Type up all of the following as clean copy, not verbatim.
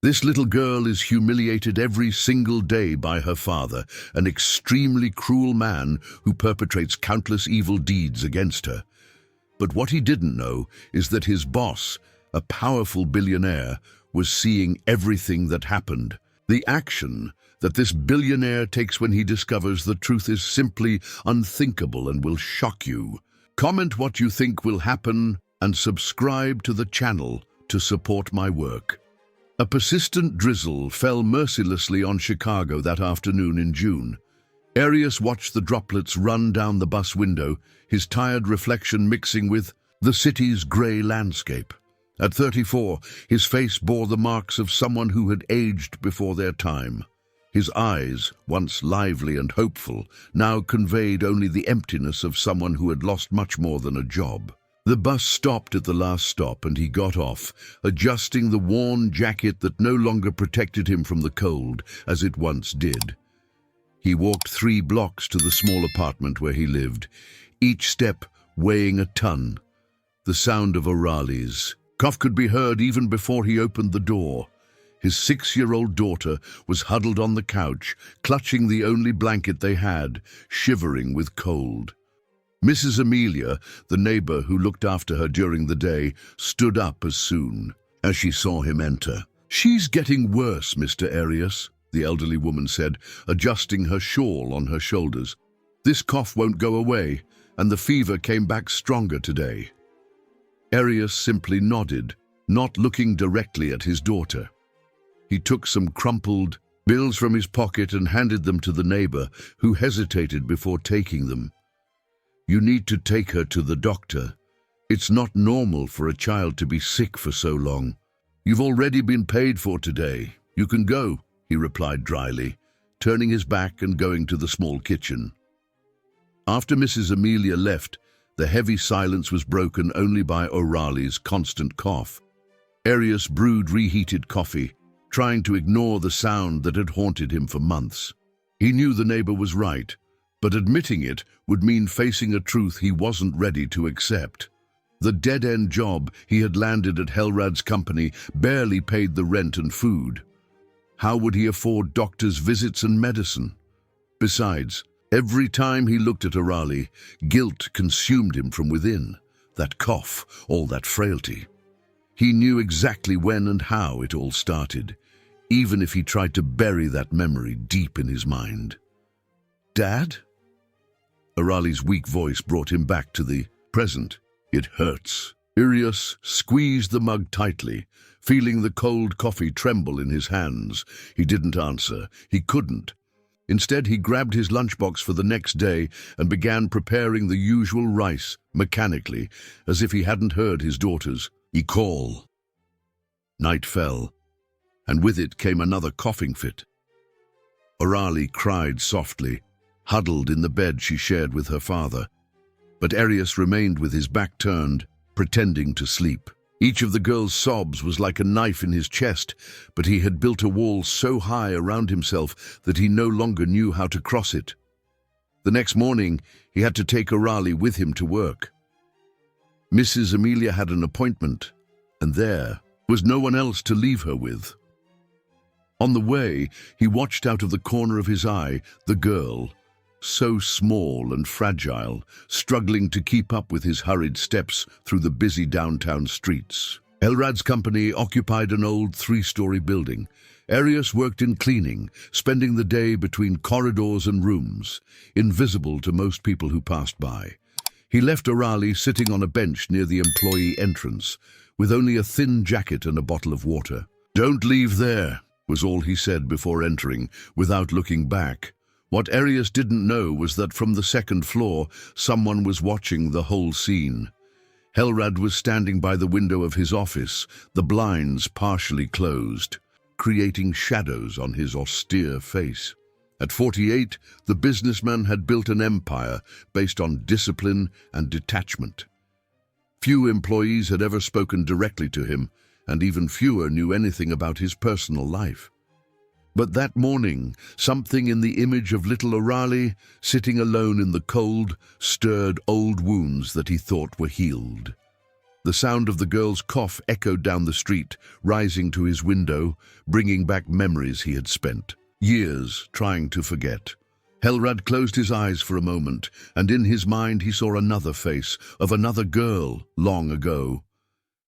This little girl is humiliated every single day by her father, an extremely cruel man who perpetrates countless evil deeds against her. But what he didn't know is that his boss, a powerful billionaire, was seeing everything that happened. The action that this billionaire takes when he discovers the truth is simply unthinkable and will shock you. Comment what you think will happen and subscribe to the channel to support my work. A persistent drizzle fell mercilessly on Chicago that afternoon in June. Arius watched the droplets run down the bus window, his tired reflection mixing with the city's grey landscape. At 34, his face bore the marks of someone who had aged before their time. His eyes, once lively and hopeful, now conveyed only the emptiness of someone who had lost much more than a job. The bus stopped at the last stop and he got off, adjusting the worn jacket that no longer protected him from the cold, as it once did. He walked 3 blocks to the small apartment where he lived, each step weighing a ton. The sound of Orali's cough could be heard even before he opened the door. His 6-year-old daughter was huddled on the couch, clutching the only blanket they had, shivering with cold. Mrs. Amelia, the neighbor who looked after her during the day, stood up as soon as she saw him enter. "She's getting worse, Mr. Arius," the elderly woman said, adjusting her shawl on her shoulders. "This cough won't go away, and the fever came back stronger today." Arius simply nodded, not looking directly at his daughter. He took some crumpled bills from his pocket and handed them to the neighbor, who hesitated before taking them. "You need to take her to the doctor. It's not normal for a child to be sick for so long. You've already been paid for today. You can go," he replied dryly, turning his back and going to the small kitchen. After Mrs. Amelia left, the heavy silence was broken only by Orali's constant cough. Arius brewed reheated coffee, trying to ignore the sound that had haunted him for months. He knew the neighbor was right, but admitting it would mean facing a truth he wasn't ready to accept. The dead-end job he had landed at Helrad's company barely paid the rent and food. How would he afford doctors' visits and medicine? Besides, every time he looked at Orali, guilt consumed him from within. That cough, all that frailty. He knew exactly when and how it all started, even if he tried to bury that memory deep in his mind. "Dad?" Orali's weak voice brought him back to the present. "It hurts." Arius squeezed the mug tightly, feeling the cold coffee tremble in his hands. He didn't answer. He couldn't. Instead, he grabbed his lunchbox for the next day and began preparing the usual rice, mechanically, as if he hadn't heard his daughters call. Night fell, and with it came another coughing fit. Orali cried softly, huddled in the bed she shared with her father. But Arius remained with his back turned, pretending to sleep. Each of the girl's sobs was like a knife in his chest, but he had built a wall so high around himself that he no longer knew how to cross it. The next morning, he had to take Orali with him to work. Mrs. Amelia had an appointment, and there was no one else to leave her with. On the way, he watched out of the corner of his eye the girl, so small and fragile, struggling to keep up with his hurried steps through the busy downtown streets. Helrad's company occupied an old 3-story building. Arius worked in cleaning, spending the day between corridors and rooms, invisible to most people who passed by. He left Orali sitting on a bench near the employee entrance, with only a thin jacket and a bottle of water. "Don't leave there," was all he said before entering, without looking back. What Arius didn't know was that from the 2nd floor, someone was watching the whole scene. Helrad was standing by the window of his office, the blinds partially closed, creating shadows on his austere face. At 48, the businessman had built an empire based on discipline and detachment. Few employees had ever spoken directly to him, and even fewer knew anything about his personal life. But that morning, something in the image of little Orali, sitting alone in the cold, stirred old wounds that he thought were healed. The sound of the girl's cough echoed down the street, rising to his window, bringing back memories he had spent years trying to forget. Helrad closed his eyes for a moment, and in his mind he saw another face of another girl long ago.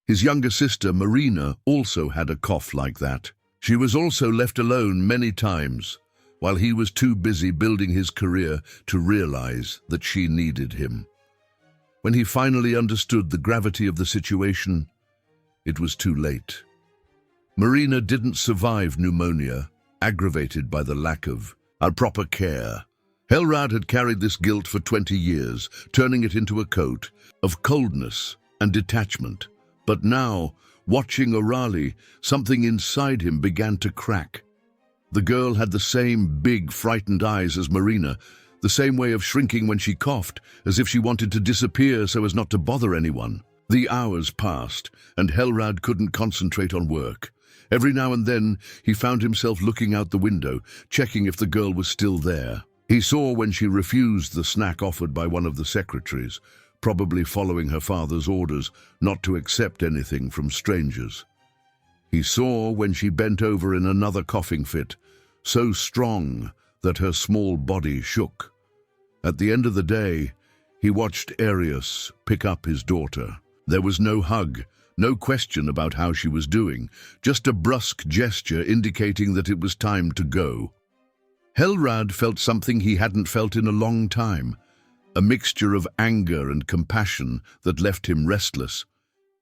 His younger sister, Marina, also had a cough like that. She was also left alone many times, while he was too busy building his career to realize that she needed him. When he finally understood the gravity of the situation, it was too late. Marina didn't survive pneumonia, aggravated by the lack of proper care. Helrad had carried this guilt for 20 years, turning it into a coat of coldness and detachment. But now, watching Orali, something inside him began to crack. The girl had the same big, frightened eyes as Marina, the same way of shrinking when she coughed, as if she wanted to disappear so as not to bother anyone. The hours passed, and Helrad couldn't concentrate on work. Every now and then, he found himself looking out the window, checking if the girl was still there. He saw when she refused the snack offered by one of the secretaries, probably following her father's orders not to accept anything from strangers. He saw when she bent over in another coughing fit, so strong that her small body shook. At the end of the day, he watched Arius pick up his daughter. There was no hug, no question about how she was doing, just a brusque gesture indicating that it was time to go. Helrad felt something he hadn't felt in a long time, a mixture of anger and compassion that left him restless.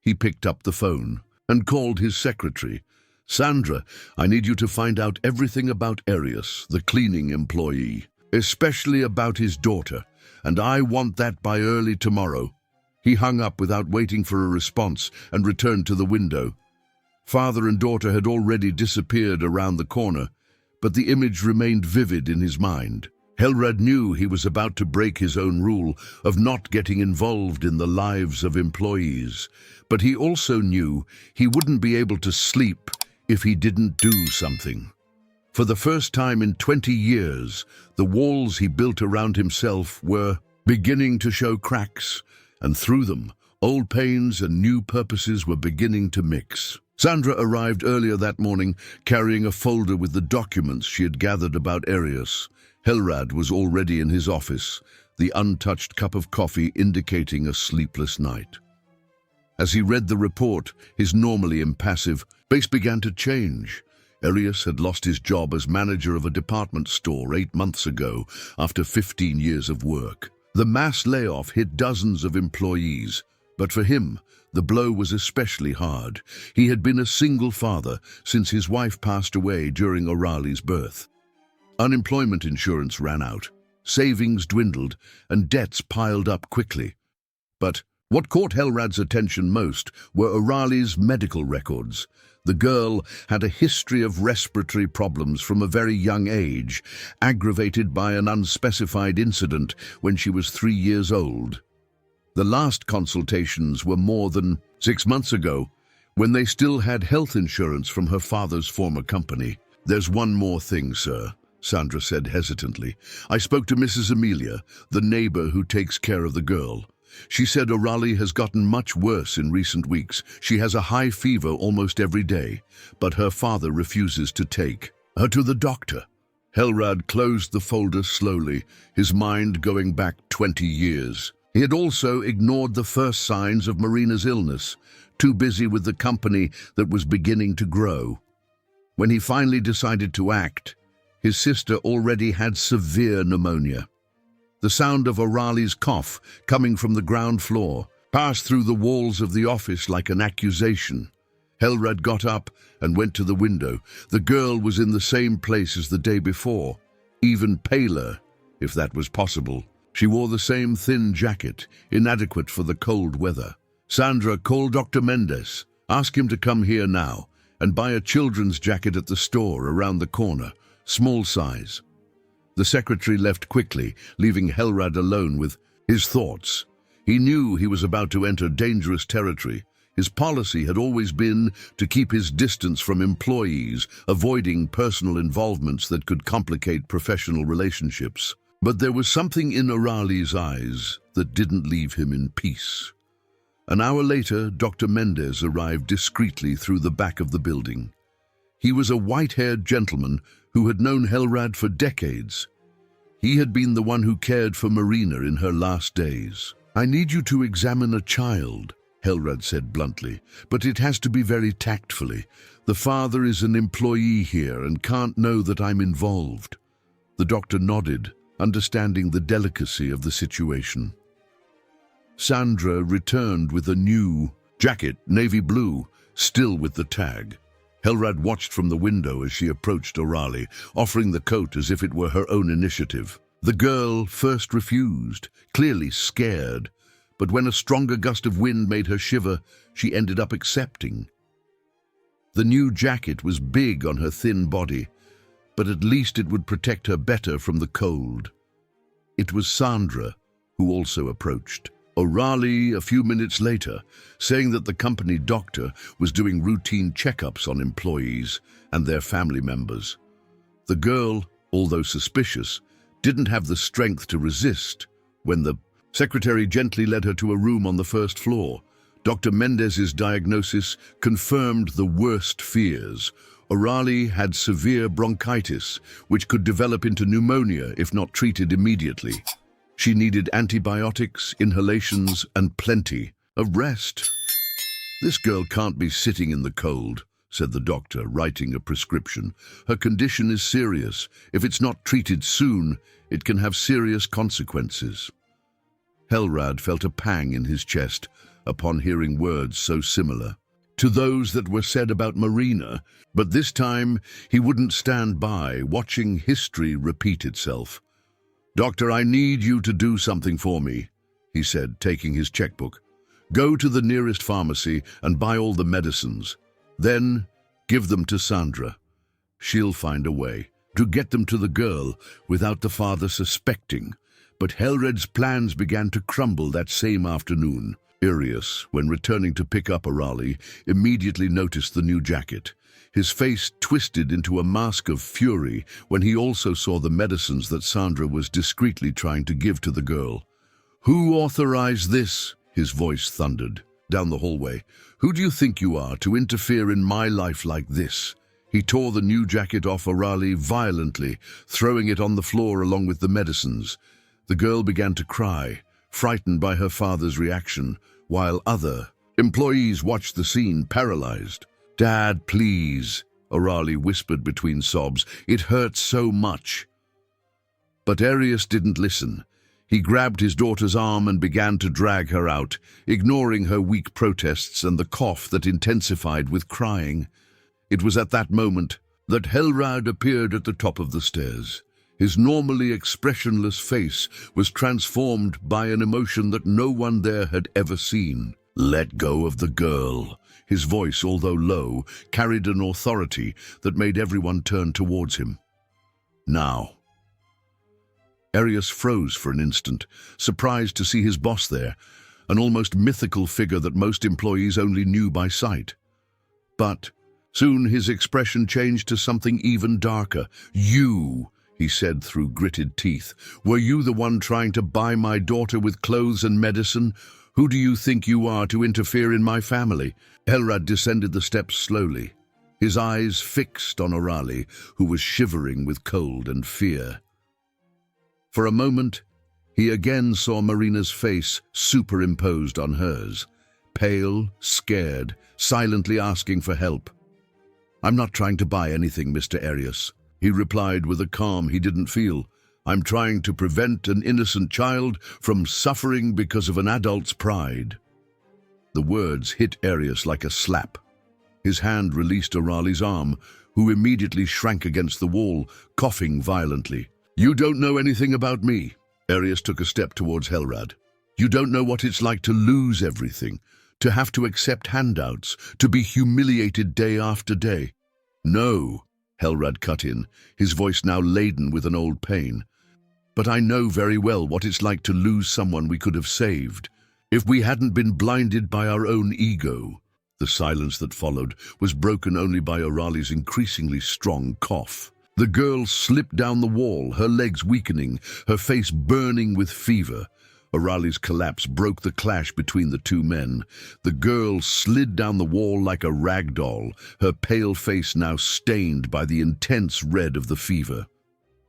He picked up the phone and called his secretary. "Sandra, I need you to find out everything about Arius, the cleaning employee, especially about his daughter, and I want that by early tomorrow." He hung up without waiting for a response and returned to the window. Father and daughter had already disappeared around the corner, but the image remained vivid in his mind. Helrad knew he was about to break his own rule of not getting involved in the lives of employees, but he also knew he wouldn't be able to sleep if he didn't do something. For the first time in 20 years, the walls he built around himself were beginning to show cracks, and through them, old pains and new purposes were beginning to mix. Sandra arrived earlier that morning, carrying a folder with the documents she had gathered about Arius. Helrad was already in his office, the untouched cup of coffee indicating a sleepless night. As he read the report, his normally impassive face began to change. Arius had lost his job as manager of a department store 8 months ago, after 15 years of work. The mass layoff hit dozens of employees, but for him, the blow was especially hard. He had been a single father since his wife passed away during Orali's birth. Unemployment insurance ran out, savings dwindled, and debts piled up quickly. But what caught Helrad's attention most were Orali's medical records. The girl had a history of respiratory problems from a very young age, aggravated by an unspecified incident when she was 3 years old. The last consultations were more than 6 months ago, when they still had health insurance from her father's former company. "There's one more thing, sir," Sandra said hesitantly. "I spoke to Mrs. Amelia, the neighbor who takes care of the girl. She said Orali has gotten much worse in recent weeks. She has a high fever almost every day, but her father refuses to take her to the doctor." Helrad closed the folder slowly, his mind going back 20 years. He had also ignored the first signs of Marina's illness, too busy with the company that was beginning to grow. When he finally decided to act, his sister already had severe pneumonia. The sound of Orali's cough, coming from the ground floor, passed through the walls of the office like an accusation. Helrad got up and went to the window. The girl was in the same place as the day before, even paler, if that was possible. She wore the same thin jacket, inadequate for the cold weather. "Sandra, call Dr. Mendes. Ask him to come here now, and buy a children's jacket at the store around the corner, small size." The secretary left quickly, leaving Helrad alone with his thoughts. He knew he was about to enter dangerous territory. His policy had always been to keep his distance from employees, avoiding personal involvements that could complicate professional relationships. But there was something in Orali's eyes that didn't leave him in peace. An hour later, Dr. Mendez arrived discreetly through the back of the building. He was a white-haired gentleman who had known Helrad for decades. He had been the one who cared for Marina in her last days. "I need you to examine a child," Helrad said bluntly, "but it has to be very tactfully. The father is an employee here and can't know that I'm involved." The doctor nodded, understanding the delicacy of the situation. Sandra returned with a new jacket, navy blue, still with the tag. Helrad watched from the window as she approached Orali, offering the coat as if it were her own initiative. The girl first refused, clearly scared, but when a stronger gust of wind made her shiver, she ended up accepting. The new jacket was big on her thin body, but at least it would protect her better from the cold. It was Sandra who also approached. Orali a few minutes later, saying that the company doctor was doing routine checkups on employees and their family members. The girl, although suspicious, didn't have the strength to resist when the secretary gently led her to a room on the first floor. Dr. Mendez's diagnosis confirmed the worst fears. Orali had severe bronchitis, which could develop into pneumonia if not treated immediately. She needed antibiotics, inhalations, and plenty of rest. "This girl can't be sitting in the cold," said the doctor, writing a prescription. "Her condition is serious. If it's not treated soon, it can have serious consequences." Helrad felt a pang in his chest upon hearing words so similar to those that were said about Marina, but this time he wouldn't stand by, watching history repeat itself. "Doctor, I need you to do something for me," he said, taking his checkbook. "Go to the nearest pharmacy and buy all the medicines. Then give them to Sandra. She'll find a way to get them to the girl without the father suspecting." But Helred's plans began to crumble that same afternoon. Arius, when returning to pick up Orali, immediately noticed the new jacket. His face twisted into a mask of fury when he also saw the medicines that Sandra was discreetly trying to give to the girl. "Who authorized this?" his voice thundered down the hallway. "Who do you think you are to interfere in my life like this?" He tore the new jacket off Orali violently, throwing it on the floor along with the medicines. The girl began to cry, frightened by her father's reaction, while other employees watched the scene, paralyzed. "Dad, please," Orali whispered between sobs. "It hurts so much." But Arius didn't listen. He grabbed his daughter's arm and began to drag her out, ignoring her weak protests and the cough that intensified with crying. It was at that moment that Helrad appeared at the top of the stairs. His normally expressionless face was transformed by an emotion that no one there had ever seen. "Let go of the girl." His voice, although low, carried an authority that made everyone turn towards him. "Now." Arius froze for an instant, surprised to see his boss there, an almost mythical figure that most employees only knew by sight. But soon his expression changed to something even darker. "You," he said through gritted teeth, "were you the one trying to buy my daughter with clothes and medicine? Who do you think you are to interfere in my family?" Helrad descended the steps slowly, his eyes fixed on Orali, who was shivering with cold and fear. For a moment, he again saw Marina's face superimposed on hers, pale, scared, silently asking for help. "I'm not trying to buy anything, Mr. Arius," he replied with a calm he didn't feel. "I'm trying to prevent an innocent child from suffering because of an adult's pride." The words hit Arius like a slap. His hand released Orali's arm, who immediately shrank against the wall, coughing violently. "You don't know anything about me." Arius took a step towards Helrad. "You don't know what it's like to lose everything, to have to accept handouts, to be humiliated day after day." "No," Helrad cut in, his voice now laden with an old pain. "But I know very well what it's like to lose someone we could have saved. If we hadn't been blinded by our own ego." The silence that followed was broken only by Orali's increasingly strong cough. The girl slipped down the wall, her legs weakening, her face burning with fever. Orali's collapse broke the clash between the two men. The girl slid down the wall like a rag doll, her pale face now stained by the intense red of the fever.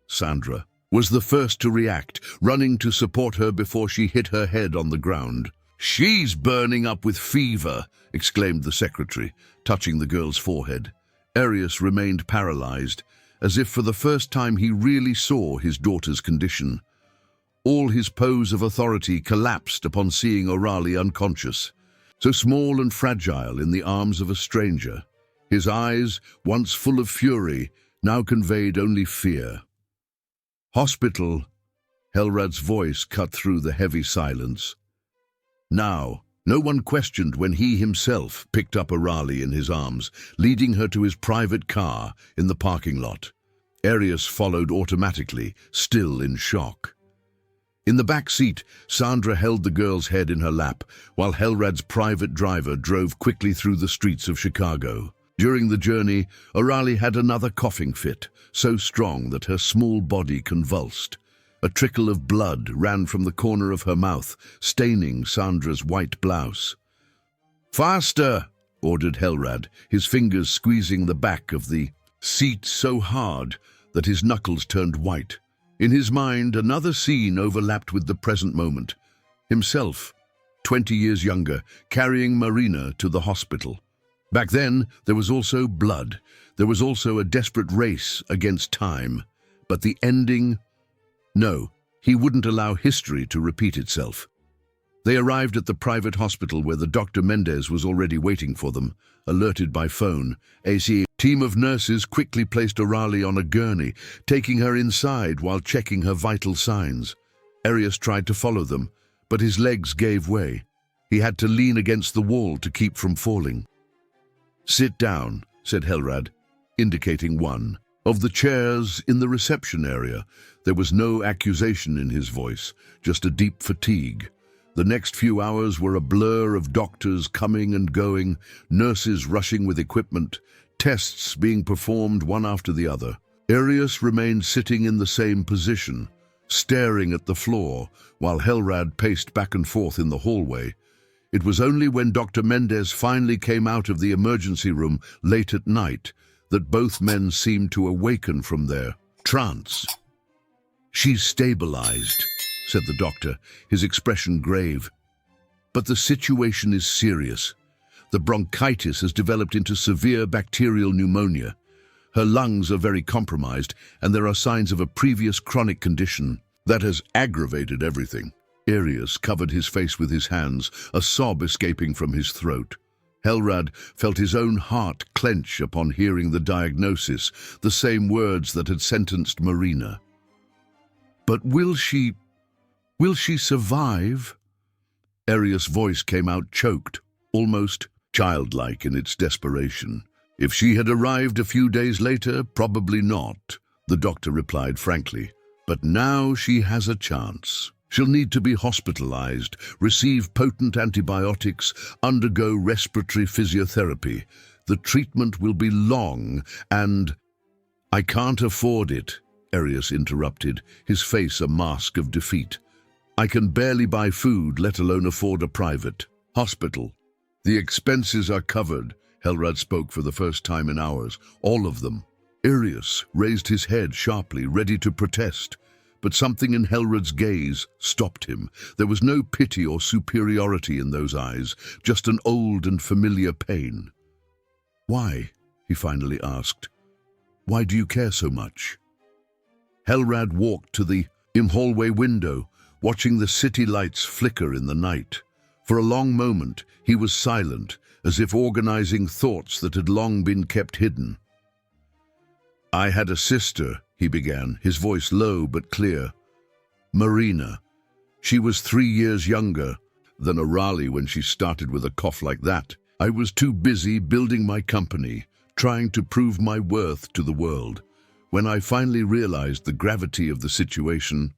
Sandra was the first to react, running to support her before she hit her head on the ground. "She's burning up with fever," exclaimed the secretary, touching the girl's forehead. Arius remained paralyzed, as if for the first time he really saw his daughter's condition. All his pose of authority collapsed upon seeing Orali unconscious, so small and fragile in the arms of a stranger. His eyes, once full of fury, now conveyed only fear. "Hospital," Helrad's voice cut through the heavy silence. Now, no one questioned when he himself picked up Orali in his arms, leading her to his private car in the parking lot. Arius followed automatically, still in shock. In the back seat, Sandra held the girl's head in her lap, while Helrad's private driver drove quickly through the streets of Chicago. During the journey, Orali had another coughing fit, so strong that her small body convulsed. A trickle of blood ran from the corner of her mouth, staining Sandra's white blouse. "Faster!" ordered Helrad, his fingers squeezing the back of the seat so hard that his knuckles turned white. In his mind, another scene overlapped with the present moment. Himself, 20 years younger, carrying Marina to the hospital. Back then, there was also blood. There was also a desperate race against time. But the ending? No, he wouldn't allow history to repeat itself. They arrived at the private hospital where the Dr. Mendez was already waiting for them, alerted by phone. A team of nurses quickly placed Orali on a gurney, taking her inside while checking her vital signs. Arius tried to follow them, but his legs gave way. He had to lean against the wall to keep from falling. "Sit down," said Helrad, indicating one of the chairs in the reception area. There was no accusation in his voice, just a deep fatigue. The next few hours were a blur of doctors coming and going, nurses rushing with equipment, tests being performed one after the other. Arius remained sitting in the same position, staring at the floor, while Helrad paced back and forth in the hallway. It was only when Dr. Mendez finally came out of the emergency room late at night that both men seemed to awaken from their trance. "She's stabilized," said the doctor, his expression grave. "But the situation is serious. The bronchitis has developed into severe bacterial pneumonia. Her lungs are very compromised, and there are signs of a previous chronic condition that has aggravated everything." Arius covered his face with his hands, a sob escaping from his throat. Helrad felt his own heart clench upon hearing the diagnosis, the same words that had sentenced Marina. "But will she survive?" Arius' voice came out choked, almost childlike in its desperation. "If she had arrived a few days later, probably not," the doctor replied frankly. "But now she has a chance. She'll need to be hospitalized, receive potent antibiotics, undergo respiratory physiotherapy. The treatment will be long and—" "I can't afford it," Arius interrupted, his face a mask of defeat. "I can barely buy food, let alone afford a private hospital." "The expenses are covered," Helrad spoke for the first time in hours. "All of them." Arius raised his head sharply, ready to protest. But something in Helrad's gaze stopped him. There was no pity or superiority in those eyes, just an old and familiar pain. "Why?" he finally asked. "Why do you care so much?" Helrad walked to the hallway window, watching the city lights flicker in the night. For a long moment, he was silent, as if organizing thoughts that had long been kept hidden. "I had a sister," he began, his voice low but clear. "Marina. She was 3 years younger than Orali when she started with a cough like that. I was too busy building my company, trying to prove my worth to the world. When I finally realized the gravity of the situation..."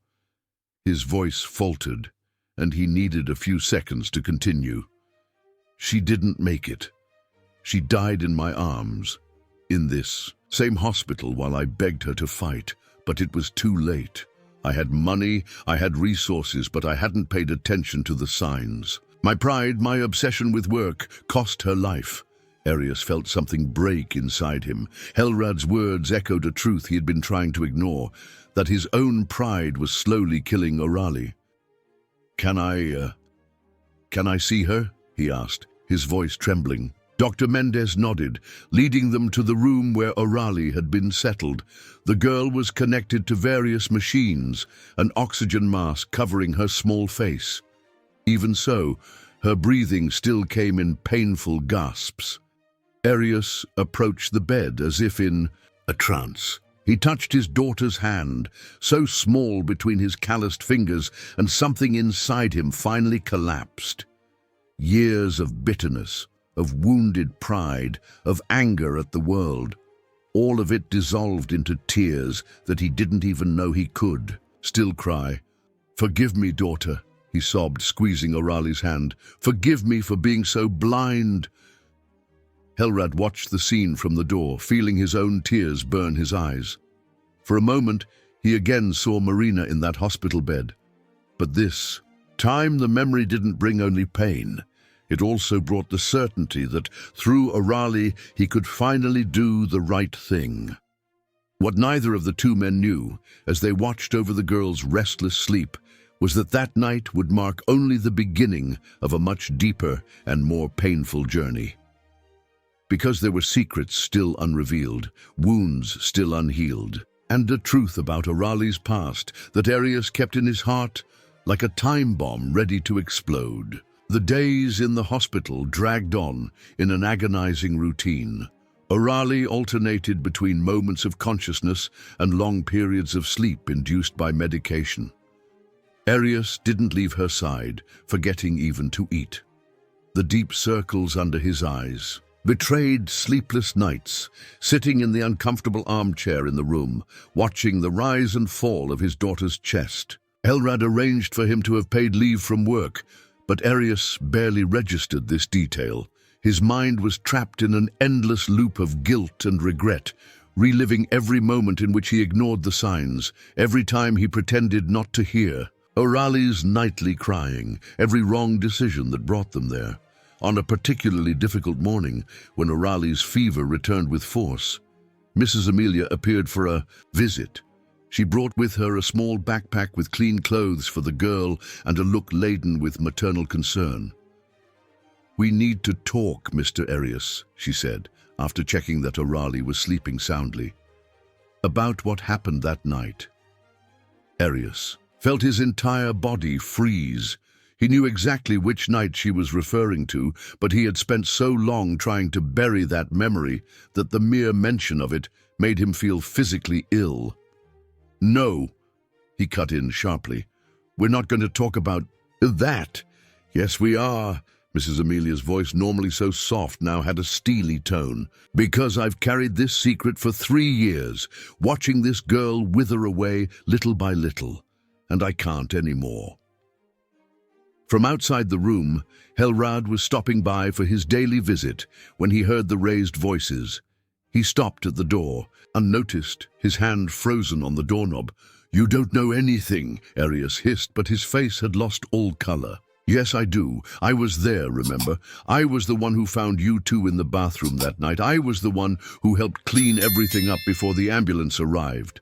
His voice faltered, and he needed a few seconds to continue. "She didn't make it. She died in my arms, in this same hospital while I begged her to fight, but it was too late. I had money, I had resources, but I hadn't paid attention to the signs. My pride, my obsession with work, cost her life. Arius felt something break inside him. Helrad's words echoed a truth he had been trying to ignore, that his own pride was slowly killing Orali. Can I see her?" he asked, his voice trembling. Dr. Mendez nodded, leading them to the room where Orali had been settled. The girl was connected to various machines, an oxygen mask covering her small face. Even so, her breathing still came in painful gasps. Arius approached the bed as if in a trance. He touched his daughter's hand, so small between his calloused fingers, and something inside him finally collapsed. Years of bitterness, of wounded pride, of anger at the world, all of it dissolved into tears that he didn't even know he could still cry. "Forgive me, daughter," he sobbed, squeezing Orali's hand. "Forgive me for being so blind." Helrad watched the scene from the door, feeling his own tears burn his eyes. For a moment, he again saw Marina in that hospital bed. But this time, the memory didn't bring only pain. It also brought the certainty that through Orali he could finally do the right thing. What neither of the two men knew, as they watched over the girl's restless sleep, was that that night would mark only the beginning of a much deeper and more painful journey. Because there were secrets still unrevealed, wounds still unhealed, and a truth about Orali's past that Arius kept in his heart like a time bomb ready to explode. The days in the hospital dragged on in an agonizing routine. Orali alternated between moments of consciousness and long periods of sleep induced by medication. Arius didn't leave her side, forgetting even to eat. The deep circles under his eyes betrayed sleepless nights, sitting in the uncomfortable armchair in the room, watching the rise and fall of his daughter's chest. Helrad arranged for him to have paid leave from work, but Arius barely registered this detail. His mind was trapped in an endless loop of guilt and regret, reliving every moment in which he ignored the signs, every time he pretended not to hear. Orali's nightly crying, every wrong decision that brought them there. On a particularly difficult morning, when Orali's fever returned with force, Mrs. Amelia appeared for a visit. She brought with her a small backpack with clean clothes for the girl and a look laden with maternal concern. "We need to talk, Mr. Arius," she said, after checking that Orali was sleeping soundly. "About what happened that night." Arius felt his entire body freeze. He knew exactly which night she was referring to, but he had spent so long trying to bury that memory that the mere mention of it made him feel physically ill. "No," he cut in sharply. "We're not going to talk about that." "Yes, we are." Mrs. Amelia's voice, normally so soft, now had a steely tone. "Because I've carried this secret for 3 years, watching this girl wither away little by little, and I can't anymore." From outside the room, Helrad was stopping by for his daily visit when he heard the raised voices. He stopped at the door, unnoticed, his hand frozen on the doorknob. "You don't know anything," Arius hissed, but his face had lost all color. "Yes, I do. I was there, remember? I was the one who found you two in the bathroom that night. I was the one who helped clean everything up before the ambulance arrived."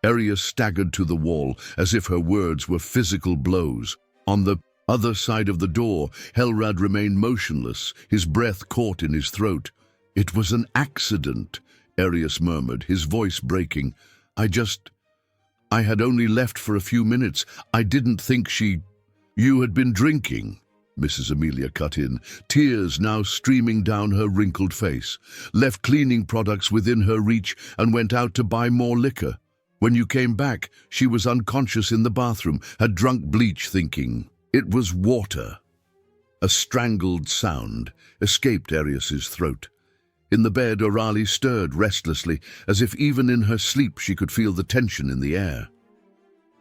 Arius staggered to the wall, as if her words were physical blows. On the other side of the door, Helrad remained motionless, his breath caught in his throat. "It was an accident," Arius murmured, his voice breaking. I had only left for a few minutes. I didn't think she—" "You had been drinking," Mrs. Amelia cut in, tears now streaming down her wrinkled face. "Left cleaning products within her reach and went out to buy more liquor. When you came back, she was unconscious in the bathroom, had drunk bleach thinking it was water." A strangled sound escaped Arius's throat. In the bed, Orali stirred restlessly, as if even in her sleep she could feel the tension in the air.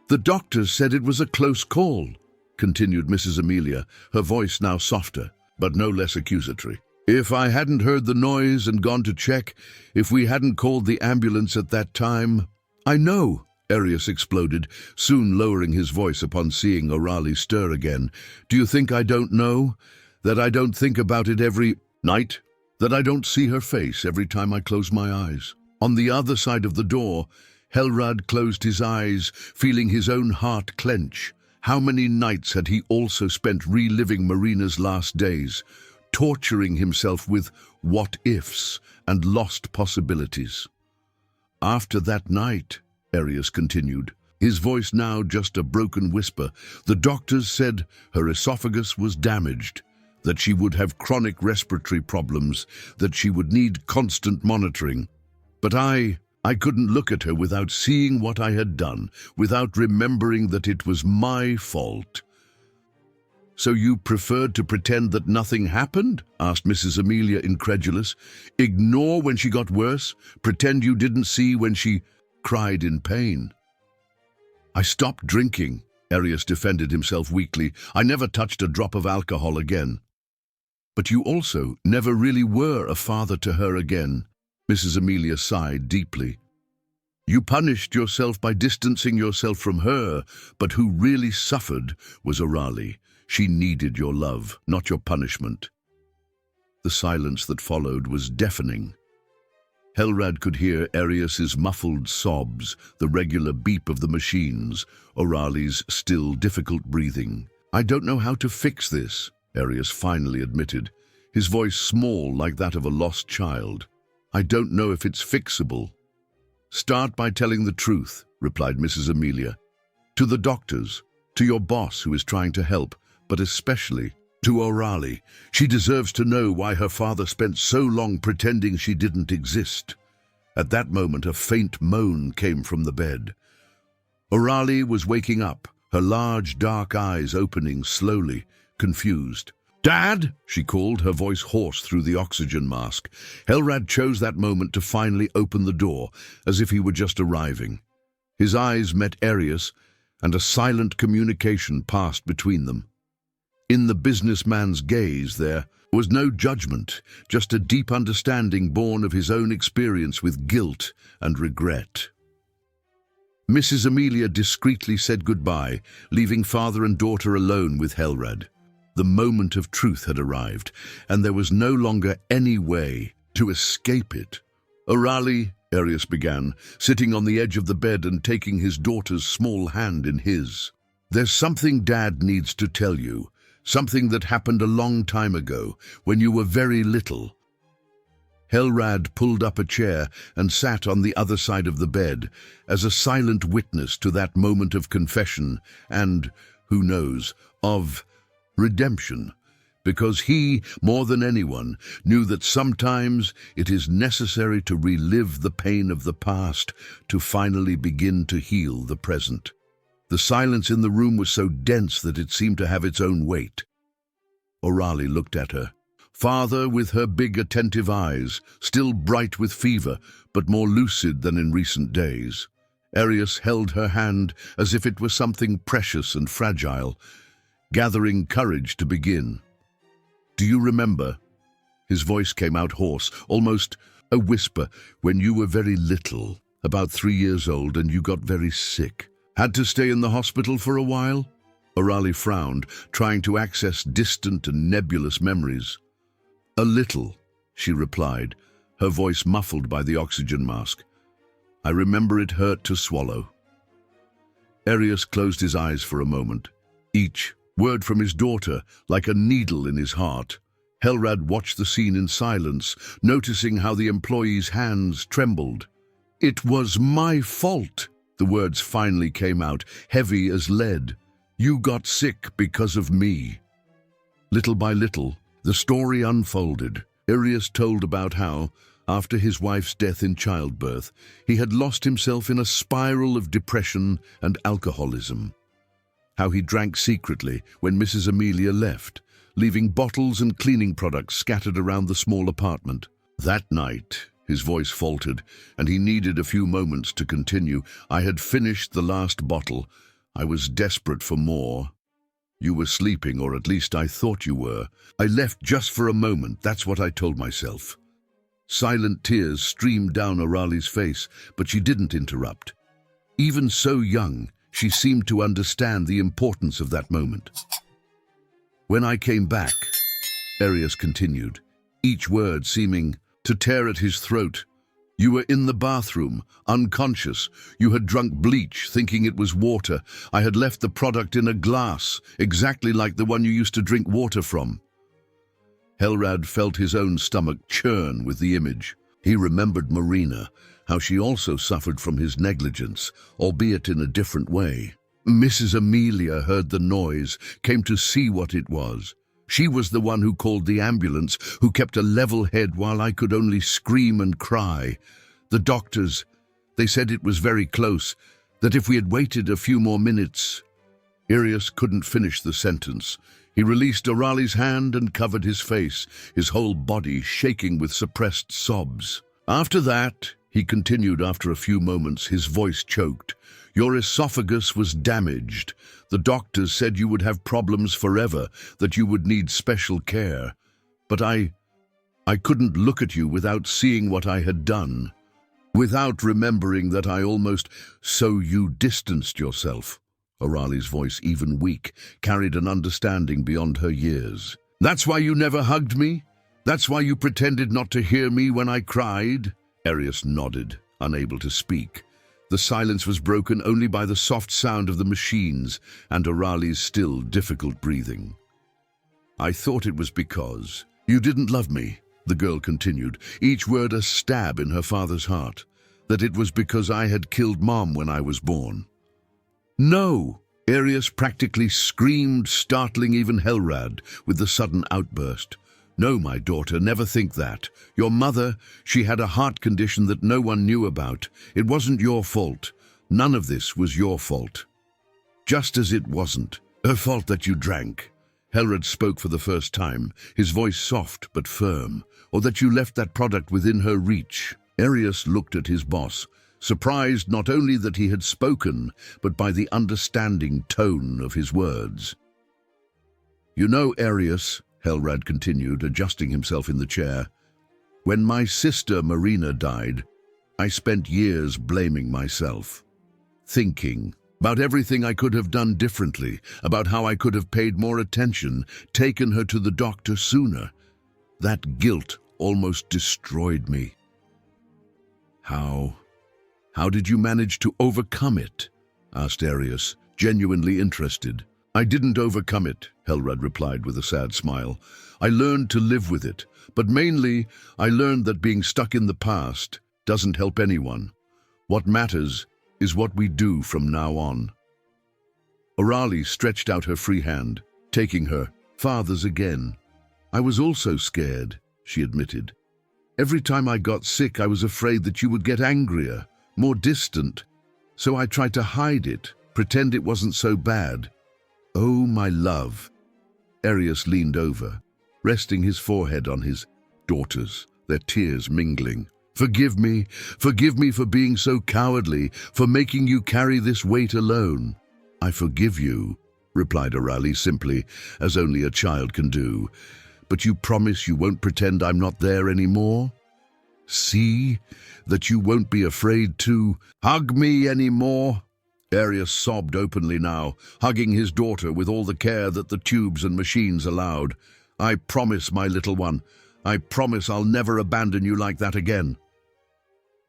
"The doctors said it was a close call," continued Mrs. Amelia, her voice now softer, but no less accusatory. "If I hadn't heard the noise and gone to check, if we hadn't called the ambulance at that time—" "I know," Arius exploded, soon lowering his voice upon seeing Orali stir again. "Do you think I don't know? That I don't think about it every night? That I don't see her face every time I close my eyes?" On the other side of the door, Helrad closed his eyes, feeling his own heart clench. How many nights had he also spent reliving Marina's last days, torturing himself with what-ifs and lost possibilities? "After that night," Arius continued, his voice now just a broken whisper, "the doctors said her esophagus was damaged, that she would have chronic respiratory problems, that she would need constant monitoring. But I couldn't look at her without seeing what I had done, without remembering that it was my fault." "So you preferred to pretend that nothing happened?" asked Mrs. Amelia, incredulous. "Ignore when she got worse? Pretend you didn't see when she cried in pain?" "I stopped drinking," Arius defended himself weakly. "I never touched a drop of alcohol again." "But you also never really were a father to her again." Mrs. Amelia sighed deeply. "You punished yourself by distancing yourself from her, but who really suffered was Orali. She needed your love, not your punishment." The silence that followed was deafening. Helrad could hear Arius's muffled sobs, the regular beep of the machines, Orali's still difficult breathing. "I don't know how to fix this," Arius finally admitted, his voice small like that of a lost child. "I don't know if it's fixable." "Start by telling the truth," replied Mrs. Amelia. "To the doctors, to your boss who is trying to help, but especially to Orali. She deserves to know why her father spent so long pretending she didn't exist." At that moment, a faint moan came from the bed. Orali was waking up, her large dark eyes opening slowly, confused. "Dad!" she called, her voice hoarse through the oxygen mask. Helrad chose that moment to finally open the door, as if he were just arriving. His eyes met Arius, and a silent communication passed between them. In the businessman's gaze there was no judgment, just a deep understanding born of his own experience with guilt and regret. Mrs. Amelia discreetly said goodbye, leaving father and daughter alone with Helrad. The moment of truth had arrived, and there was no longer any way to escape it. "Orali," Arius began, sitting on the edge of the bed and taking his daughter's small hand in his. "There's something Dad needs to tell you, something that happened a long time ago, when you were very little." Helrad pulled up a chair and sat on the other side of the bed, as a silent witness to that moment of confession and, who knows, of redemption, because he, more than anyone, knew that sometimes it is necessary to relive the pain of the past to finally begin to heal the present. The silence in the room was so dense that it seemed to have its own weight. Orali looked at her. Father, with her big attentive eyes, still bright with fever, but more lucid than in recent days. Arius held her hand as if it were something precious and fragile, gathering courage to begin. "Do you remember?" His voice came out hoarse, almost a whisper. "When you were very little, about 3 years old, and you got very sick. Had to stay in the hospital for a while?" Orali frowned, trying to access distant and nebulous memories. "A little," she replied, her voice muffled by the oxygen mask. "I remember it hurt to swallow." Arius closed his eyes for a moment. Each word from his daughter, like a needle in his heart. Helrad watched the scene in silence, noticing how the employee's hands trembled. "It was my fault," the words finally came out, heavy as lead. "You got sick because of me." Little by little, the story unfolded. Arius told about how, after his wife's death in childbirth, he had lost himself in a spiral of depression and alcoholism. How he drank secretly when Mrs. Amelia left, leaving bottles and cleaning products scattered around the small apartment. That night, his voice faltered, and he needed a few moments to continue. "I had finished the last bottle. I was desperate for more. You were sleeping, or at least I thought you were. I left just for a moment, that's what I told myself." Silent tears streamed down Orali's face, but she didn't interrupt. Even so young, she seemed to understand the importance of that moment. When I came back, Arius continued, each word seeming to tear at his throat. You were in the bathroom, unconscious. You had drunk bleach, thinking it was water. I had left the product in a glass, exactly like the one you used to drink water from. Helrad felt his own stomach churn with the image. He remembered Marina, how she also suffered from his negligence, albeit in a different way. Mrs. Amelia heard the noise, came to see what it was. She was the one who called the ambulance, who kept a level head while I could only scream and cry. The doctors, they said it was very close, that if we had waited a few more minutes... Arius couldn't finish the sentence. He released Orali's hand and covered his face, his whole body shaking with suppressed sobs. After that, he continued after a few moments, his voice choked. Your esophagus was damaged. The doctors said you would have problems forever, that you would need special care. But I couldn't look at you without seeing what I had done, without remembering that I almost... So you distanced yourself. Orali's voice, even weak, carried an understanding beyond her years. That's why you never hugged me? That's why you pretended not to hear me when I cried? Arius nodded, unable to speak. The silence was broken only by the soft sound of the machines and Orali's still difficult breathing. I thought it was because you didn't love me, the girl continued, each word a stab in her father's heart, that it was because I had killed Mom when I was born. No! Arius practically screamed, startling even Helrad with the sudden outburst. No, my daughter, never think that. Your mother, she had a heart condition that no one knew about. It wasn't your fault. None of this was your fault. Just as it wasn't her fault that you drank. Helrad spoke for the first time, his voice soft but firm, or that you left that product within her reach. Arius looked at his boss, surprised not only that he had spoken, but by the understanding tone of his words. You know, Arius, Helrad continued, adjusting himself in the chair, when my sister Marina died, I spent years blaming myself, thinking about everything I could have done differently, about how I could have paid more attention, taken her to the doctor sooner. That guilt almost destroyed me. How did you manage to overcome it? Asked Arius, genuinely interested. I didn't overcome it, Helrad replied with a sad smile. I learned to live with it, but mainly I learned that being stuck in the past doesn't help anyone. What matters is what we do from now on. Orali stretched out her free hand, taking her father's again. I was also scared, she admitted. Every time I got sick, I was afraid that you would get angrier, more distant. So I tried to hide it, pretend it wasn't so bad. Oh, my love. Arius leaned over, resting his forehead on his daughter's, their tears mingling. Forgive me for being so cowardly, for making you carry this weight alone. I forgive you, replied Orali simply, as only a child can do. But you promise you won't pretend I'm not there anymore? See, that you won't be afraid to hug me anymore? Arius sobbed openly now, hugging his daughter with all the care that the tubes and machines allowed. I promise, my little one. I promise I'll never abandon you like that again.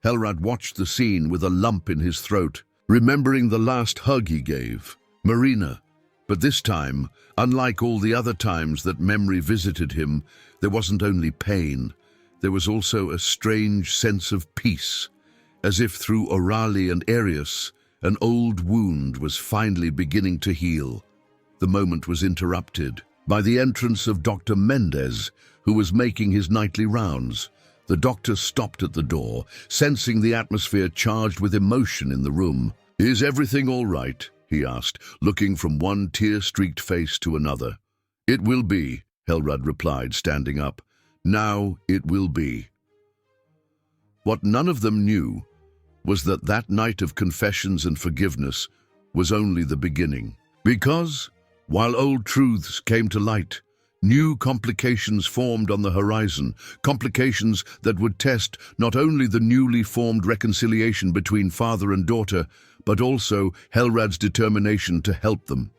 Helrad watched the scene with a lump in his throat, remembering the last hug he gave, Marina. But this time, unlike all the other times that memory visited him, there wasn't only pain, there was also a strange sense of peace, as if through Orali and Arius, an old wound was finally beginning to heal. The moment was interrupted by the entrance of Dr. Mendez, who was making his nightly rounds. The doctor stopped at the door, sensing the atmosphere charged with emotion in the room. Is everything all right? He asked, looking from one tear-streaked face to another. It will be, Helrad replied, standing up. Now it will be. What none of them knew was that that night of confessions and forgiveness was only the beginning. Because, while old truths came to light, New complications formed on the horizon, complications that would test not only the newly formed reconciliation between father and daughter, but also Helrad's determination to help them.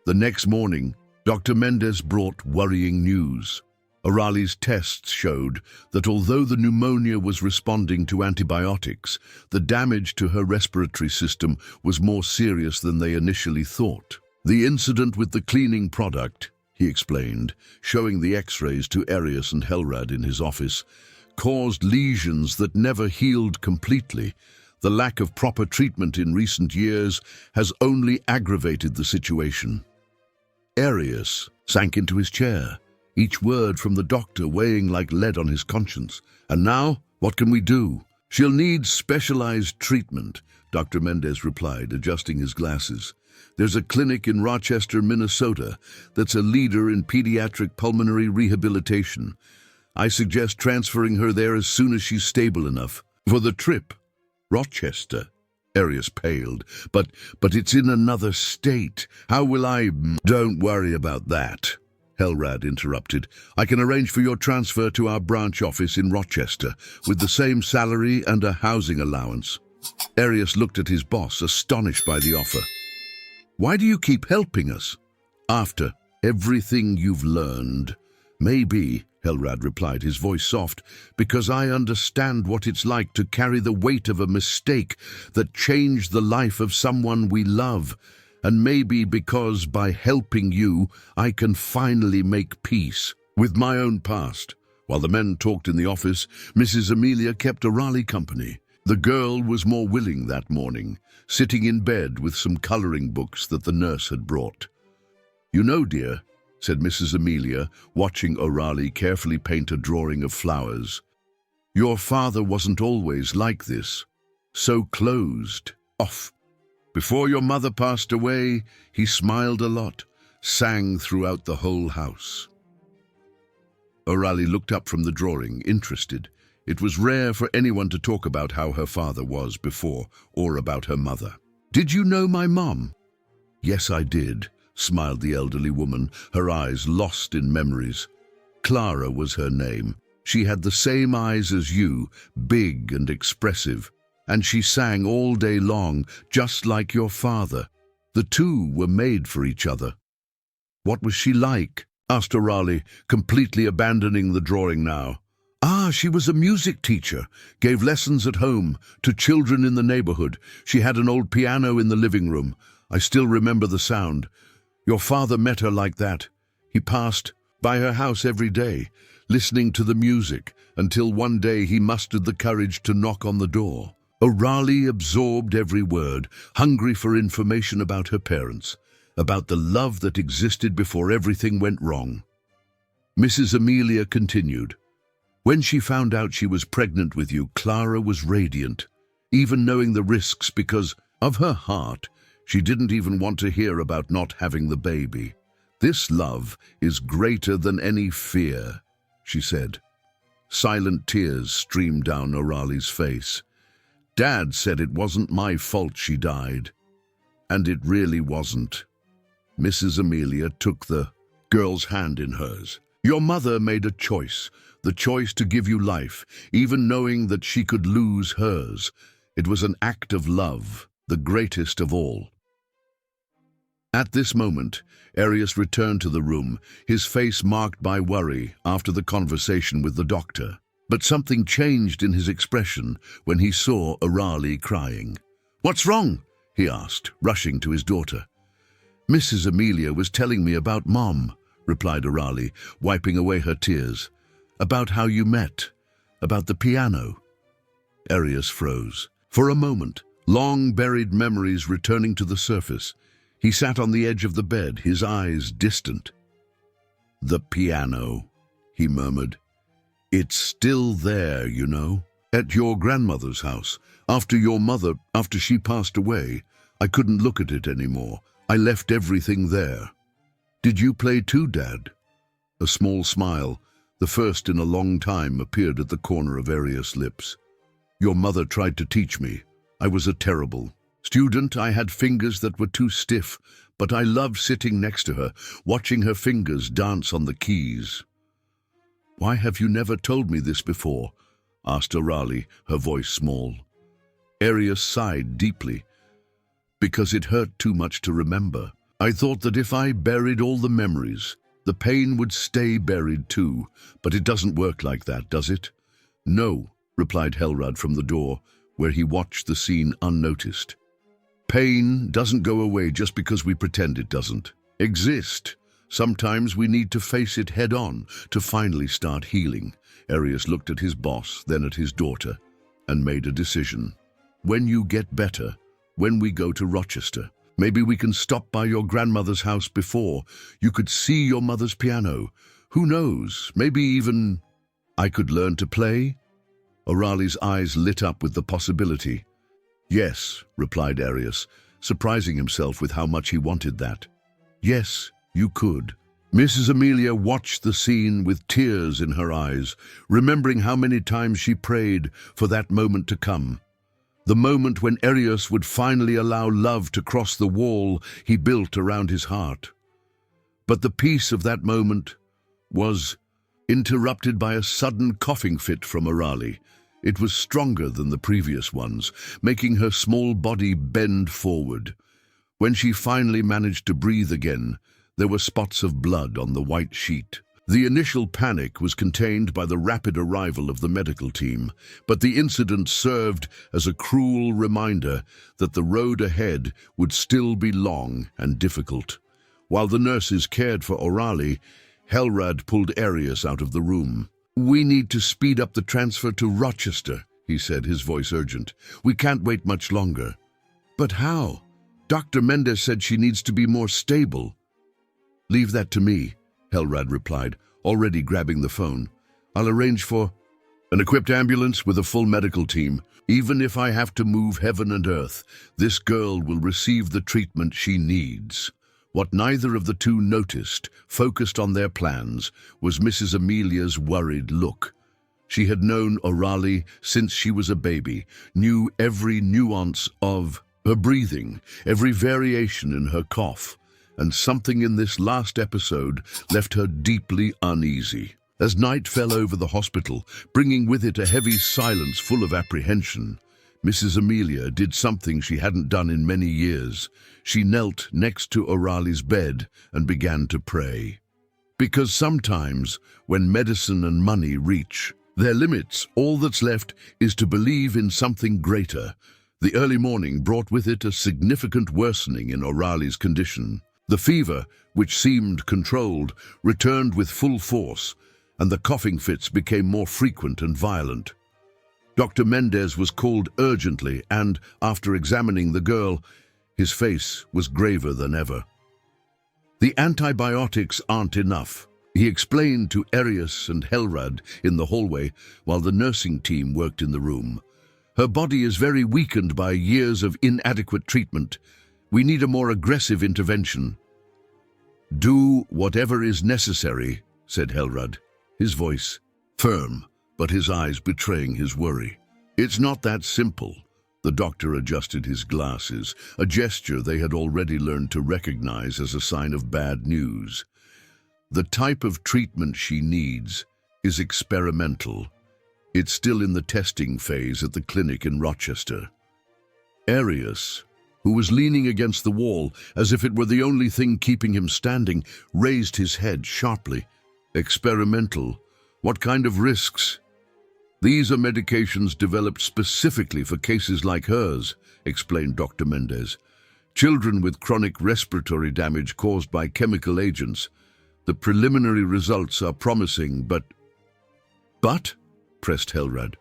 The next morning, Dr. Mendez brought worrying news. Orali's tests showed that although the pneumonia was responding to antibiotics, the damage to her respiratory system was more serious than they initially thought. The incident with the cleaning product, he explained, showing the x-rays to Arius and Helrad in his office, caused lesions that never healed completely. The lack of proper treatment in recent years has only aggravated the situation. Arius sank into his chair, each word from the doctor weighing like lead on his conscience. And now, what can we do? She'll need specialized treatment, Dr. Mendez replied, adjusting his glasses. There's a clinic in Rochester, Minnesota, that's a leader in pediatric pulmonary rehabilitation. I suggest transferring her there as soon as she's stable enough. For the trip, Rochester. Arius paled. But it's in another state. How will I... Don't worry about that, Helrad interrupted. I can arrange for your transfer to our branch office in Rochester, with the same salary and a housing allowance. Arius looked at his boss, astonished by the offer. Why do you keep helping us? After everything you've learned. Maybe, Helrad replied, his voice soft, because I understand what it's like to carry the weight of a mistake that changed the life of someone we love. And maybe because by helping you, I can finally make peace with my own past. While the men talked in the office, Mrs. Amelia kept Orali company. The girl was more willing that morning, sitting in bed with some coloring books that the nurse had brought. You know, dear, said Mrs. Amelia, watching Orali carefully paint a drawing of flowers, your father wasn't always like this, so closed off. Before your mother passed away, he smiled a lot, sang throughout the whole house. Orali looked up from the drawing, interested. It was rare for anyone to talk about how her father was before, or about her mother. Did you know my mom? Yes, I did, smiled the elderly woman, her eyes lost in memories. Clara was her name. She had the same eyes as you, big and expressive, and she sang all day long, just like your father. The two were made for each other. What was she like? Asked Orali, completely abandoning the drawing now. She was a music teacher, gave lessons at home to children in the neighborhood. She had an old piano in the living room. I still remember the sound. Your father met her like that. He passed by her house every day, listening to the music, until one day he mustered the courage to knock on the door. Orali absorbed every word, hungry for information about her parents, about the love that existed before everything went wrong. Mrs. Amelia continued. When she found out she was pregnant with you, Clara was radiant, even knowing the risks because of her heart. She didn't even want to hear about not having the baby. This love is greater than any fear, she said. Silent tears streamed down Orali's face. Dad said it wasn't my fault she died. And it really wasn't. Mrs. Amelia took the girl's hand in hers. Your mother made a choice. The choice to give you life, even knowing that she could lose hers. It was an act of love, the greatest of all. At this moment, Arius returned to the room, his face marked by worry after the conversation with the doctor. But something changed in his expression when he saw Orali crying. What's wrong? He asked, rushing to his daughter. Mrs. Amelia was telling me about Mom, replied Orali, wiping away her tears. About how you met, about the piano. Arius froze. For a moment, long-buried memories returning to the surface, he sat on the edge of the bed, his eyes distant. The piano, he murmured. It's still there, you know. At your grandmother's house. After she passed away, I couldn't look at it anymore. I left everything there. Did you play too, Dad? A small smile, the first in a long time, appeared at the corner of Arius' lips. Your mother tried to teach me. I was a terrible Student, I had fingers that were too stiff, but I loved sitting next to her, watching her fingers dance on the keys. Why have you never told me this before? Asked Orali, her voice small. Arius sighed deeply. Because it hurt too much to remember. I thought that if I buried all the memories, the pain would stay buried too, but it doesn't work like that, does it? No, replied Helrad from the door, where he watched the scene unnoticed. Pain doesn't go away just because we pretend it doesn't exist. Sometimes we need to face it head-on to finally start healing. Arius looked at his boss, then at his daughter, and made a decision. When you get better, when we go to Rochester, maybe we can stop by your grandmother's house before. You could see your mother's piano. Who knows, maybe even I could learn to play? Orali's eyes lit up with the possibility. Yes, replied Arius, surprising himself with how much he wanted that. Yes, you could. Mrs. Amelia watched the scene with tears in her eyes, remembering how many times she prayed for that moment to come. The moment when Arius would finally allow love to cross the wall he built around his heart. But the peace of that moment was interrupted by a sudden coughing fit from Orali. It was stronger than the previous ones, making her small body bend forward. When she finally managed to breathe again, there were spots of blood on the white sheet. The initial panic was contained by the rapid arrival of the medical team, but the incident served as a cruel reminder that the road ahead would still be long and difficult. While the nurses cared for Orali, Helrad pulled Arius out of the room. We need to speed up the transfer to Rochester, he said, his voice urgent. We can't wait much longer. But how? Dr. Mendez said she needs to be more stable. Leave that to me, Helrad replied, already grabbing the phone. I'll arrange for an equipped ambulance with a full medical team. Even if I have to move heaven and earth, this girl will receive the treatment she needs. What neither of the two noticed, focused on their plans, was Mrs. Amelia's worried look. She had known Orali since she was a baby, knew every nuance of her breathing, every variation in her cough, and something in this last episode left her deeply uneasy. As night fell over the hospital, bringing with it a heavy silence full of apprehension, Mrs. Amelia did something she hadn't done in many years. She knelt next to Orali's bed and began to pray. Because sometimes, when medicine and money reach their limits, all that's left is to believe in something greater. The early morning brought with it a significant worsening in Orali's condition. The fever, which seemed controlled, returned with full force, and the coughing fits became more frequent and violent. Dr. Mendez was called urgently, and, after examining the girl, his face was graver than ever. The antibiotics aren't enough, he explained to Arius and Helrad in the hallway while the nursing team worked in the room. Her body is very weakened by years of inadequate treatment. We need a more aggressive intervention. Do whatever is necessary, said Helrad, his voice firm, but his eyes betraying his worry. It's not that simple. The doctor adjusted his glasses, a gesture they had already learned to recognize as a sign of bad news. The type of treatment she needs is experimental. It's still in the testing phase at the clinic in Rochester. Arius, who was leaning against the wall as if it were the only thing keeping him standing, raised his head sharply. Experimental? What kind of risks? These are medications developed specifically for cases like hers, explained Dr. Mendez. Children with chronic respiratory damage caused by chemical agents. The preliminary results are promising, but, pressed Helrad.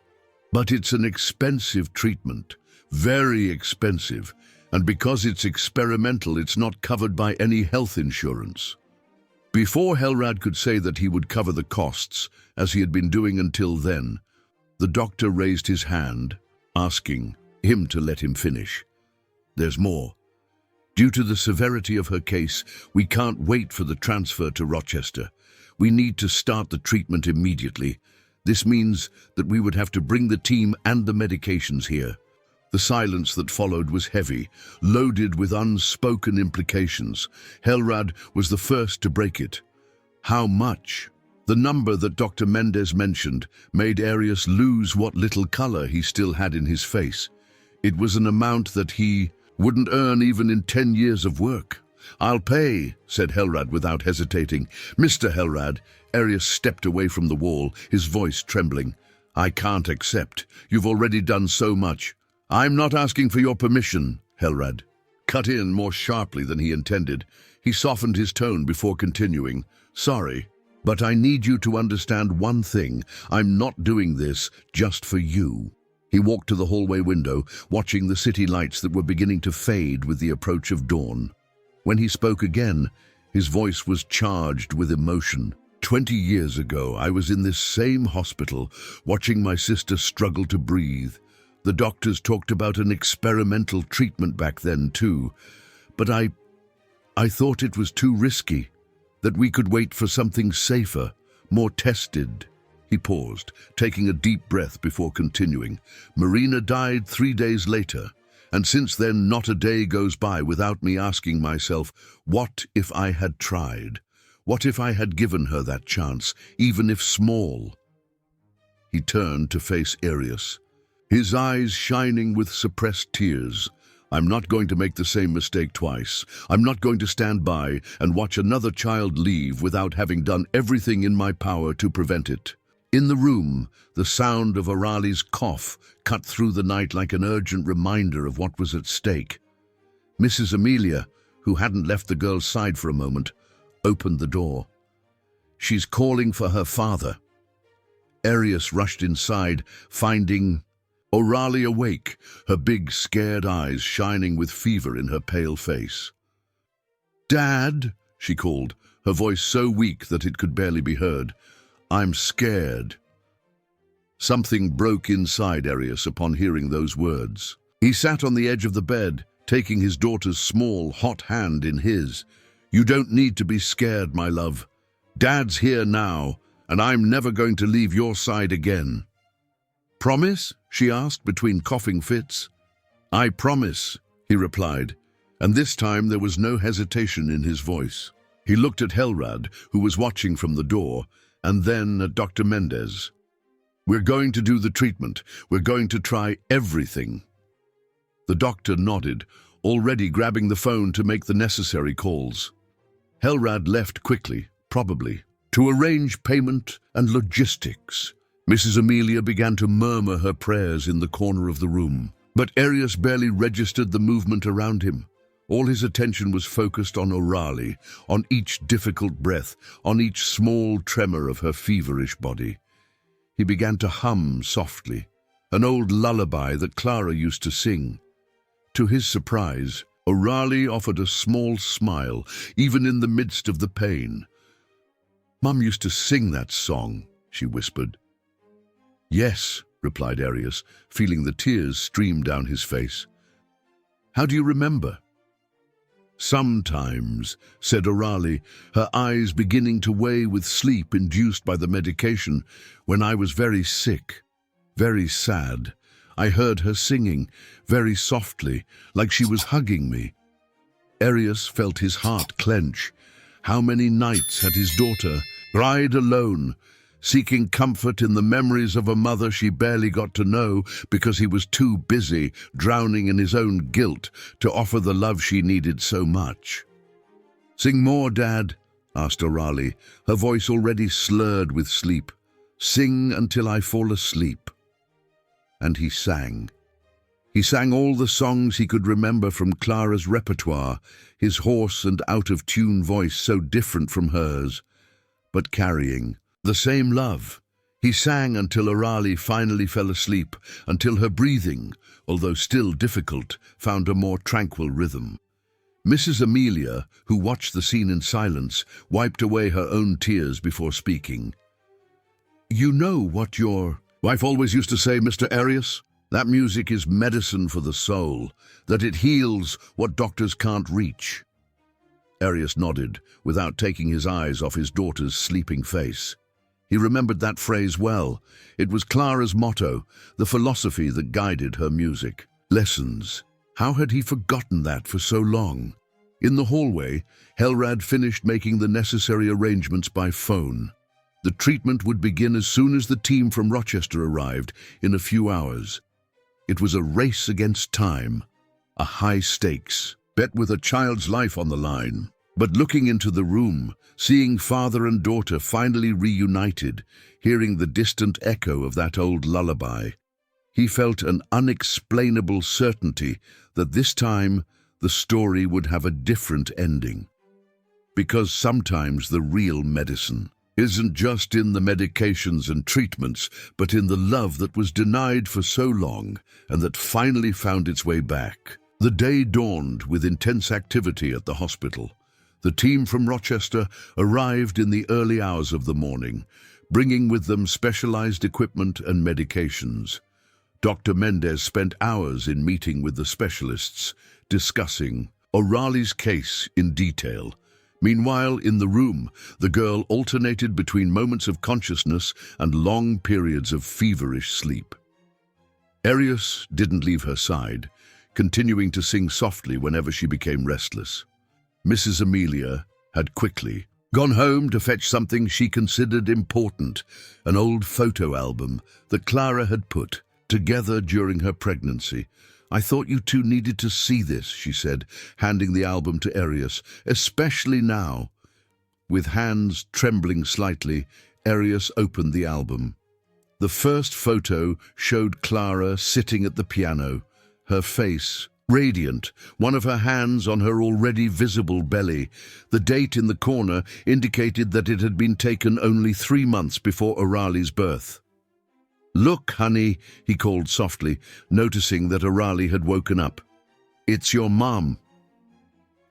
But it's an expensive treatment, very expensive, and because it's experimental, it's not covered by any health insurance. Before Helrad could say that he would cover the costs, as he had been doing until then, the doctor raised his hand, asking him to let him finish. There's more. Due to the severity of her case, we can't wait for the transfer to Rochester. We need to start the treatment immediately. This means that we would have to bring the team and the medications here. The silence that followed was heavy, loaded with unspoken implications. Helrad was the first to break it. How much? The number that Dr. Mendez mentioned made Arius lose what little color he still had in his face. It was an amount that he wouldn't earn even in 10 years of work. "I'll pay," said Helrad without hesitating. "Mr. Helrad." Arius stepped away from the wall, his voice trembling. "I can't accept. You've already done so much." "I'm not asking for your permission," Helrad cut in more sharply than he intended. He softened his tone before continuing. "Sorry, but I need you to understand one thing. I'm not doing this just for you." He walked to the hallway window, watching the city lights that were beginning to fade with the approach of dawn. When he spoke again, his voice was charged with emotion. 20 years ago, I was in this same hospital, watching my sister struggle to breathe. The doctors talked about an experimental treatment back then too, but I thought it was too risky, that we could wait for something safer, more tested. He paused, taking a deep breath before continuing. "Marina died 3 days later, and since then not a day goes by without me asking myself, what if I had tried? What if I had given her that chance, even if small?" He turned to face Arius, his eyes shining with suppressed tears. "I'm not going to make the same mistake twice. I'm not going to stand by and watch another child leave without having done everything in my power to prevent it." In the room, the sound of Arali's cough cut through the night like an urgent reminder of what was at stake. Mrs. Amelia, who hadn't left the girl's side for a moment, opened the door. "She's calling for her father." Arius rushed inside, finding Orali awake, her big, scared eyes shining with fever in her pale face. "Dad," she called, her voice so weak that it could barely be heard. "I'm scared." Something broke inside Arius upon hearing those words. He sat on the edge of the bed, taking his daughter's small, hot hand in his. "You don't need to be scared, my love. Dad's here now, and I'm never going to leave your side again." "Promise?" she asked between coughing fits. "I promise," he replied, and this time there was no hesitation in his voice. He looked at Helrad, who was watching from the door, and then at Dr. Mendez. "We're going to do the treatment. We're going to try everything." The doctor nodded, already grabbing the phone to make the necessary calls. Helrad left quickly, probably, to arrange payment and logistics. Mrs. Amelia began to murmur her prayers in the corner of the room, but Arius barely registered the movement around him. All his attention was focused on Orali, on each difficult breath, on each small tremor of her feverish body. He began to hum softly, an old lullaby that Clara used to sing. To his surprise, Orali offered a small smile, even in the midst of the pain. "Mum used to sing that song," she whispered. "Yes," replied Arius, feeling the tears stream down his face. "How do you remember?" "Sometimes," said Orali, her eyes beginning to weigh with sleep induced by the medication, "when I was very sick, very sad, I heard her singing, very softly, like she was hugging me." Arius felt his heart clench. How many nights had his daughter cried alone, seeking comfort in the memories of a mother she barely got to know because he was too busy drowning in his own guilt to offer the love she needed so much. "Sing more, Dad," asked Orali, her voice already slurred with sleep. "Sing until I fall asleep." And he sang. He sang all the songs he could remember from Clara's repertoire, his hoarse and out-of-tune voice so different from hers, but carrying the same love. He sang until Orali finally fell asleep, until her breathing, although still difficult, found a more tranquil rhythm. Mrs. Amelia, who watched the scene in silence, wiped away her own tears before speaking. "You know what your wife always used to say, Mr. Arius? That music is medicine for the soul, that it heals what doctors can't reach." Arius nodded, without taking his eyes off his daughter's sleeping face. He remembered that phrase well. It was Clara's motto, the philosophy that guided her music. Lessons. How had he forgotten that for so long? In the hallway, Helrad finished making the necessary arrangements by phone. The treatment would begin as soon as the team from Rochester arrived, in a few hours. It was a race against time, a high stakes, bet with a child's life on the line. But looking into the room, seeing father and daughter finally reunited, hearing the distant echo of that old lullaby, he felt an unexplainable certainty that this time the story would have a different ending. Because sometimes the real medicine isn't just in the medications and treatments, but in the love that was denied for so long and that finally found its way back. The day dawned with intense activity at the hospital. The team from Rochester arrived in the early hours of the morning, bringing with them specialized equipment and medications. Dr. Mendez spent hours in meeting with the specialists, discussing Orali's case in detail. Meanwhile, in the room, the girl alternated between moments of consciousness and long periods of feverish sleep. Arius didn't leave her side, continuing to sing softly whenever she became restless. Mrs. Amelia had quickly gone home to fetch something she considered important, an old photo album that Clara had put together during her pregnancy. "I thought you two needed to see this," she said, handing the album to Arius, "especially now." With hands trembling slightly, Arius opened the album. The first photo showed Clara sitting at the piano, her face radiant, one of her hands on her already visible belly. The date in the corner indicated that it had been taken only 3 months before Orali's birth. "Look, honey," he called softly, noticing that Orali had woken up. "It's your mom."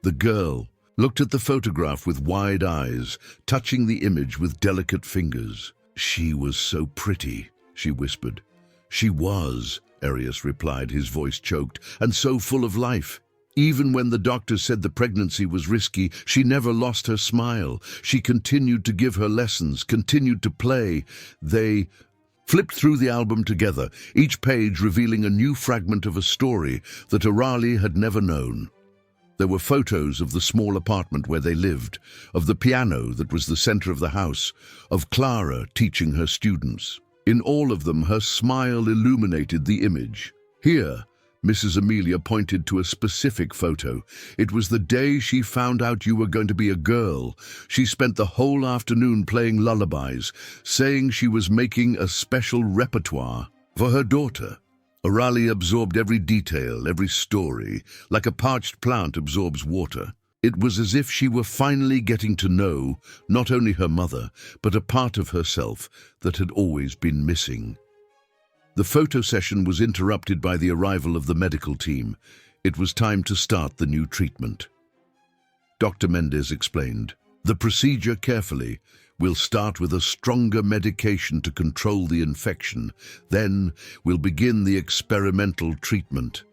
The girl looked at the photograph with wide eyes, touching the image with delicate fingers. "She was so pretty," she whispered. "She was," Arius replied, his voice choked, "and so full of life. Even when the doctor said the pregnancy was risky, she never lost her smile. She continued to give her lessons, continued to play." They flipped through the album together, each page revealing a new fragment of a story that Orali had never known. There were photos of the small apartment where they lived, of the piano that was the center of the house, of Clara teaching her students. In all of them, her smile illuminated the image. Here, Mrs. Amelia pointed to a specific photo. "It was the day she found out you were going to be a girl. She spent the whole afternoon playing lullabies, saying she was making a special repertoire for her daughter." Orali absorbed every detail, every story, like a parched plant absorbs water. It was as if she were finally getting to know not only her mother, but a part of herself that had always been missing. The photo session was interrupted by the arrival of the medical team. It was time to start the new treatment. Dr. Mendez explained, "The procedure carefully. We'll start with a stronger medication to control the infection. Then we'll begin the experimental treatment.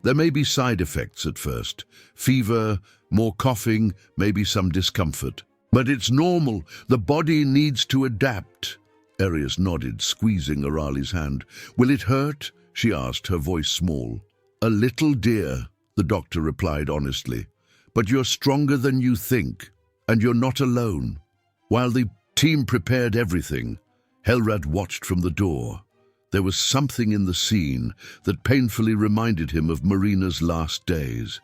There may be side effects at first. Fever, more coughing, maybe some discomfort. But it's normal. The body needs to adapt." Arius nodded, squeezing Orali's hand. "Will it hurt?" she asked, her voice small. "A little, dear," the doctor replied honestly. "But you're stronger than you think, and you're not alone." While the team prepared everything, Helrad watched from the door. There was something in the scene that painfully reminded him of Marina's last days.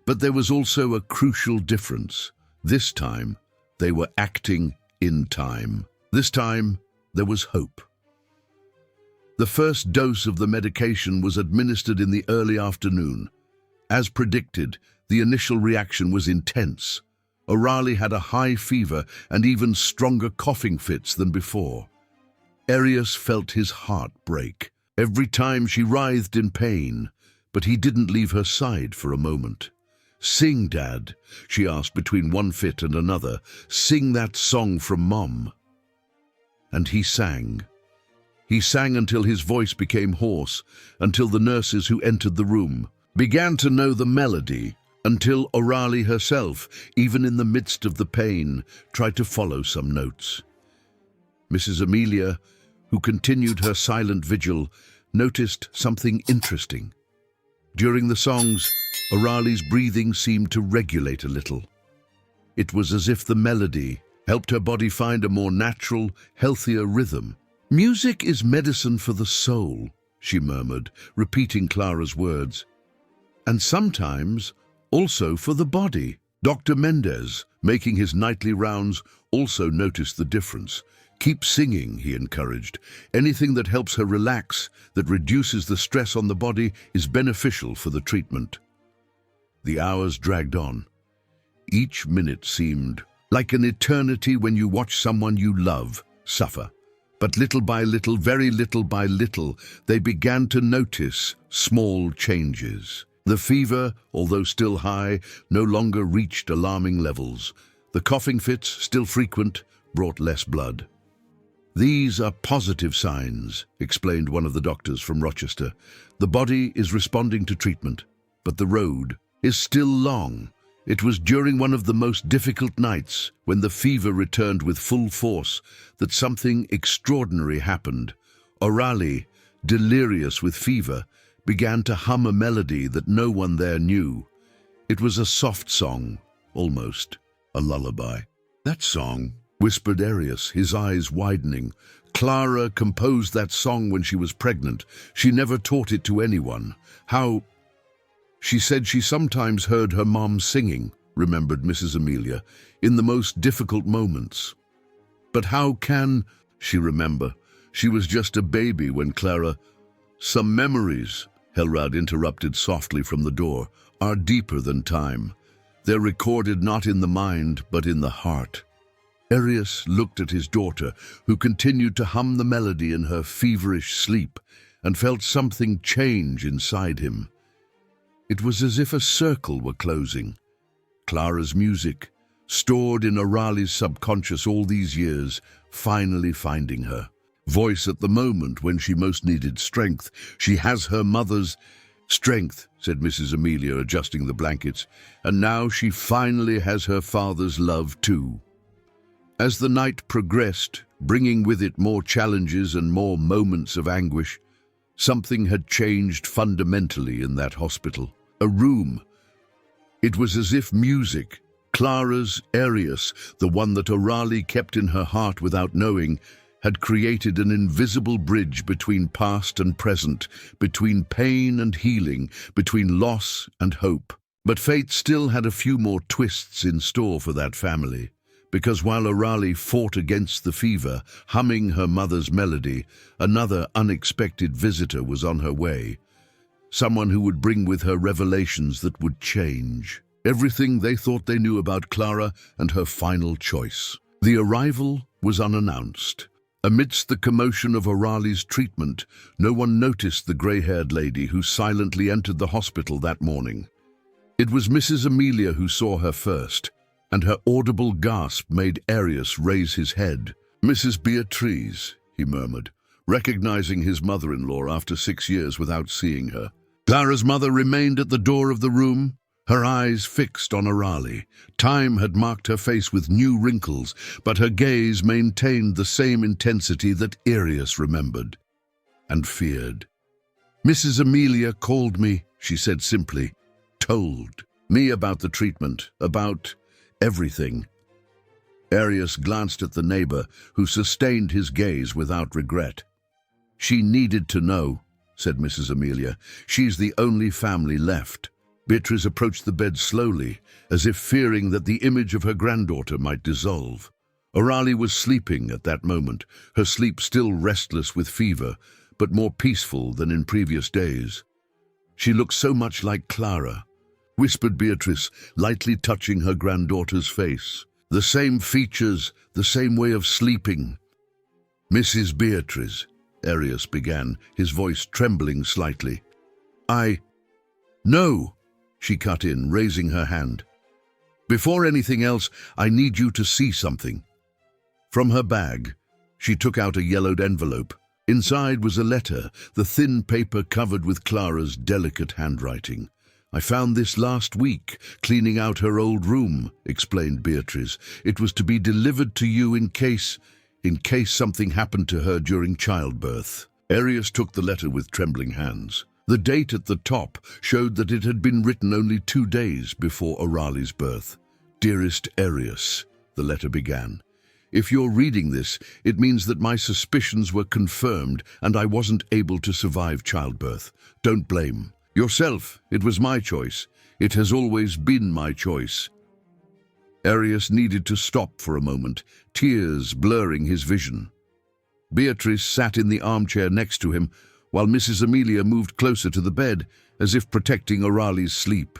But there was also a crucial difference. This time, they were acting in time. This time, there was hope. The first dose of the medication was administered in the early afternoon. As predicted, the initial reaction was intense. Orali had a high fever and even stronger coughing fits than before. Arius felt his heart break every time she writhed in pain, but he didn't leave her side for a moment. "Sing, Dad," she asked between one fit and another. "Sing that song from Mom." And he sang. He sang until his voice became hoarse, until the nurses who entered the room began to know the melody, until Orali herself, even in the midst of the pain, tried to follow some notes. Mrs. Amelia, who continued her silent vigil, noticed something interesting. During the songs, Orali's breathing seemed to regulate a little. It was as if the melody helped her body find a more natural, healthier rhythm. "Music is medicine for the soul," she murmured, repeating Clara's words. "And sometimes also for the body." Dr. Mendez, making his nightly rounds, also noticed the difference. "Keep singing," he encouraged. "Anything that helps her relax, that reduces the stress on the body, is beneficial for the treatment." The hours dragged on. Each minute seemed like an eternity when you watch someone you love suffer. But little by little, very little by little, they began to notice small changes. The fever, although still high, no longer reached alarming levels. The coughing fits, still frequent, brought less blood. "These are positive signs," explained one of the doctors from Rochester. "The body is responding to treatment, but the road is still long." It was during one of the most difficult nights, when the fever returned with full force, that something extraordinary happened. Orali, delirious with fever, began to hum a melody that no one there knew. It was a soft song, almost a lullaby. "That song," whispered Arius, his eyes widening. "Clara composed that song when she was pregnant. She never taught it to anyone. How—" "She said she sometimes heard her mom singing," remembered Mrs. Amelia, "in the most difficult moments. But how can she remember? She was just a baby when Clara—" "Some memories," Helrad interrupted softly from the door, "are deeper than time. They're recorded not in the mind, but in the heart." Arius looked at his daughter, who continued to hum the melody in her feverish sleep, and felt something change inside him. It was as if a circle were closing. Clara's music, stored in Orali's subconscious all these years, finally finding her voice at the moment when she most needed strength. "She has her mother's strength," said Mrs. Amelia, adjusting the blankets, "and now she finally has her father's love too." As the night progressed, bringing with it more challenges and more moments of anguish, something had changed fundamentally in that hospital. A room. It was as if music, Clara's Arius, the one that Orali kept in her heart without knowing, had created an invisible bridge between past and present, between pain and healing, between loss and hope. But fate still had a few more twists in store for that family, because while Orali fought against the fever, humming her mother's melody, another unexpected visitor was on her way. Someone who would bring with her revelations that would change everything they thought they knew about Clara and her final choice. The arrival was unannounced. Amidst the commotion of Orali's treatment, no one noticed the grey-haired lady who silently entered the hospital that morning. It was Mrs. Amelia who saw her first, and her audible gasp made Arius raise his head. "Mrs. Beatrice," he murmured, recognizing his mother-in-law after 6 years without seeing her. Clara's mother remained at the door of the room, her eyes fixed on Orali. Time had marked her face with new wrinkles, but her gaze maintained the same intensity that Arius remembered and feared. "Mrs. Amelia called me," she said simply, "told me about the treatment, about everything." Arius glanced at the neighbor, who sustained his gaze without regret. "She needed to know," said Mrs. Amelia. "She's the only family left." Beatrice approached the bed slowly, as if fearing that the image of her granddaughter might dissolve. Orali was sleeping at that moment, her sleep still restless with fever, but more peaceful than in previous days. "She looks so much like Clara," whispered Beatrice, lightly touching her granddaughter's face. "The same features, the same way of sleeping." "Mrs. Beatrice," Arius began, his voice trembling slightly. "No," she cut in, raising her hand. "Before anything else, I need you to see something." From her bag, she took out a yellowed envelope. Inside was a letter, the thin paper covered with Clara's delicate handwriting. "I found this last week, cleaning out her old room," explained Beatrice. "It was to be delivered to you in case something happened to her during childbirth." Arius took the letter with trembling hands. The date at the top showed that it had been written only 2 days before Orali's birth. "Dearest Arius," the letter began. "If you're reading this, it means that my suspicions were confirmed and I wasn't able to survive childbirth. Don't blame yourself. It was my choice. It has always been my choice." Arius needed to stop for a moment, tears blurring his vision. Beatrice sat in the armchair next to him, while Mrs. Amelia moved closer to the bed, as if protecting Orali's sleep.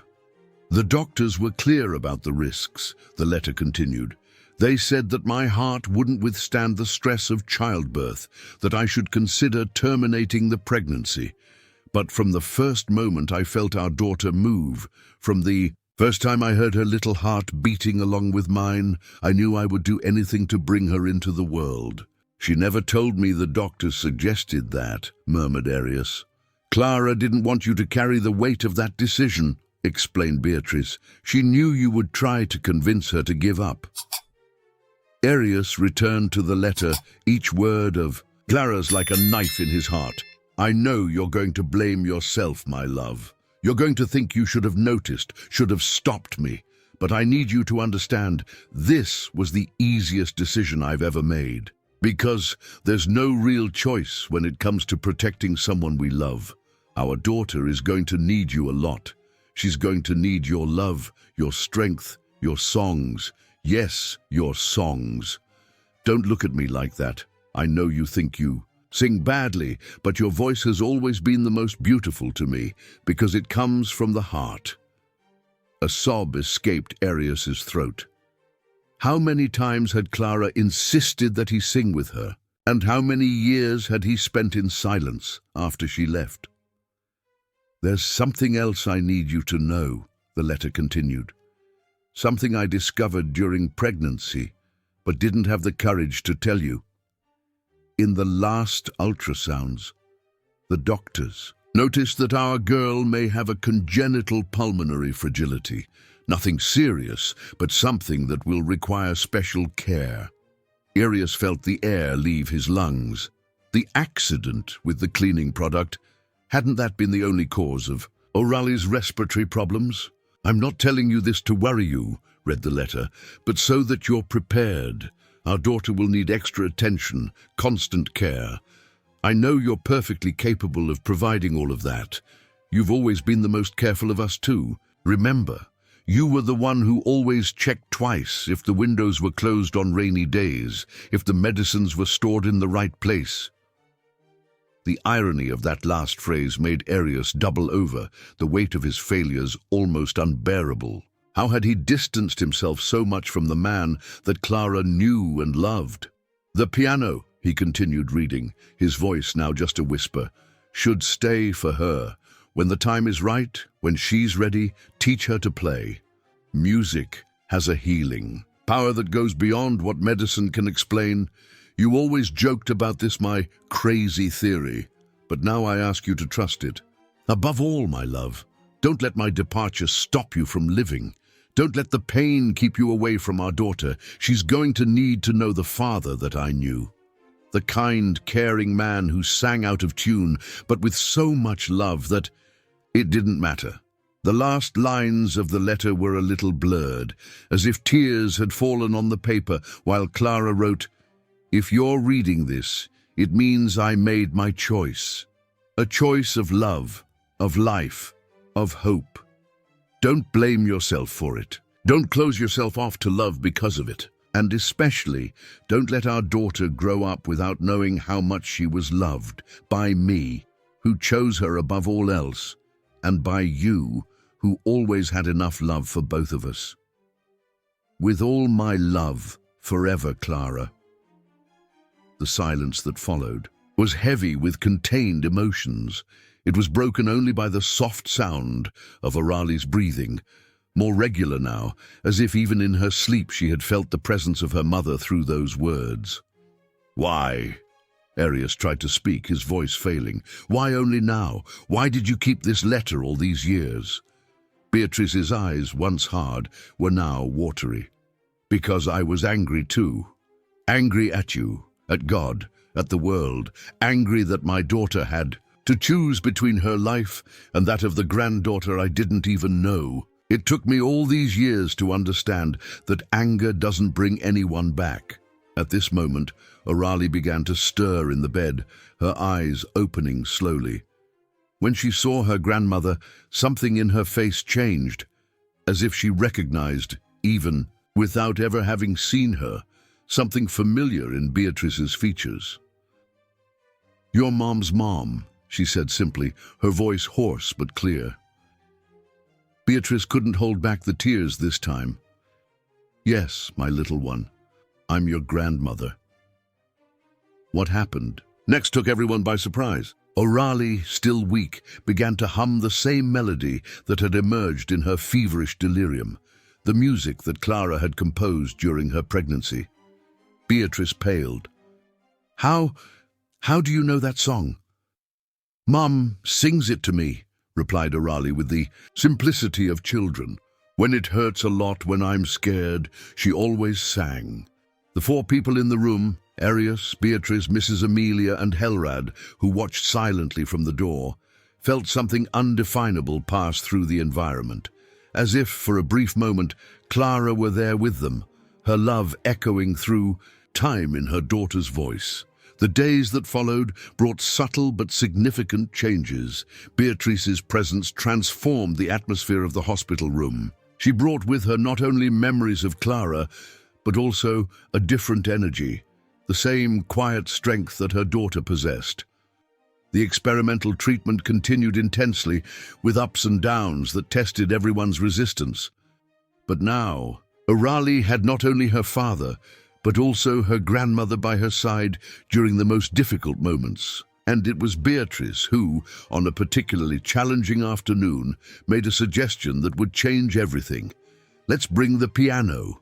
"The doctors were clear about the risks," the letter continued. "They said that my heart wouldn't withstand the stress of childbirth, that I should consider terminating the pregnancy. But from the first moment I felt our daughter move, from the first time I heard her little heart beating along with mine, I knew I would do anything to bring her into the world." "She never told me the doctors suggested that," murmured Arius. "Clara didn't want you to carry the weight of that decision," explained Beatrice. "She knew you would try to convince her to give up." Arius returned to the letter, each word of Clara's like a knife in his heart. "I know you're going to blame yourself, my love. You're going to think you should have noticed, should have stopped me. But I need you to understand, this was the easiest decision I've ever made. Because there's no real choice when it comes to protecting someone we love. Our daughter is going to need you a lot. She's going to need your love, your strength, your songs. Yes, your songs. Don't look at me like that. I know you think you sing badly, but your voice has always been the most beautiful to me because it comes from the heart." A sob escaped Arius's throat. How many times had Clara insisted that he sing with her? And how many years had he spent in silence after she left? "There's something else I need you to know," the letter continued. "Something I discovered during pregnancy, but didn't have the courage to tell you. In the last ultrasounds, the doctors noticed that our girl may have a congenital pulmonary fragility. Nothing serious, but something that will require special care." Arius felt the air leave his lungs. The accident with the cleaning product, hadn't that been the only cause of Orali's respiratory problems? "I'm not telling you this to worry you," read the letter, "but so that you're prepared. Our daughter will need extra attention, constant care. I know you're perfectly capable of providing all of that. You've always been the most careful of us too. Remember, you were the one who always checked twice if the windows were closed on rainy days, if the medicines were stored in the right place." The irony of that last phrase made Arius double over, the weight of his failures almost unbearable. How had he distanced himself so much from the man that Clara knew and loved? "The piano," he continued reading, his voice now just a whisper, "should stay for her. When the time is right, when she's ready, teach her to play. Music has a healing power that goes beyond what medicine can explain. You always joked about this, my crazy theory, but now I ask you to trust it. Above all, my love, don't let my departure stop you from living. Don't let the pain keep you away from our daughter. She's going to need to know the father that I knew. The kind, caring man who sang out of tune, but with so much love that it didn't matter. The last lines of the letter were a little blurred, as if tears had fallen on the paper, while Clara wrote, "If you're reading this, it means I made my choice. A choice of love, of life, of hope. Don't blame yourself for it. Don't close yourself off to love because of it. And especially, don't let our daughter grow up without knowing how much she was loved by me, who chose her above all else, and by you, who always had enough love for both of us. With all my love, forever, Clara." The silence that followed was heavy with contained emotions. It was broken only by the soft sound of Orali's breathing, more regular now, as if even in her sleep she had felt the presence of her mother through those words. "Why?" Arius tried to speak, his voice failing. "Why only now? Why did you keep this letter all these years?" Beatrice's eyes, once hard, were now watery. "Because I was angry too. Angry at you, at God, at the world. Angry that my daughter had To choose between her life and that of the granddaughter I didn't even know. It took me all these years to understand that anger doesn't bring anyone back. At this moment, Orali began to stir in the bed, her eyes opening slowly. When she saw her grandmother, something in her face changed, as if she recognized, even without ever having seen her, something familiar in Beatrice's features. "Your mom's mom," she said simply, her voice hoarse but clear. Beatrice couldn't hold back the tears this time. "Yes, my little one, I'm your grandmother." What happened next took everyone by surprise. Orali, still weak, began to hum the same melody that had emerged in her feverish delirium, the music that Clara had composed during her pregnancy. Beatrice paled. How do you know that song?" "Mom sings it to me," replied Orali with the simplicity of children. "When it hurts a lot, when I'm scared, she always sang." The four people in the room, Arius, Beatrice, Mrs. Amelia, and Helrad, who watched silently from the door, felt something undefinable pass through the environment, as if, for a brief moment, Clara were there with them, her love echoing through time in her daughter's voice. The days that followed brought subtle but significant changes. Beatrice's presence transformed the atmosphere of the hospital room. She brought with her not only memories of Clara, but also a different energy, the same quiet strength that her daughter possessed. The experimental treatment continued intensely, with ups and downs that tested everyone's resistance. But now, Orali had not only her father, but also her grandmother by her side during the most difficult moments. And it was Beatrice who, on a particularly challenging afternoon, made a suggestion that would change everything. "Let's bring the piano."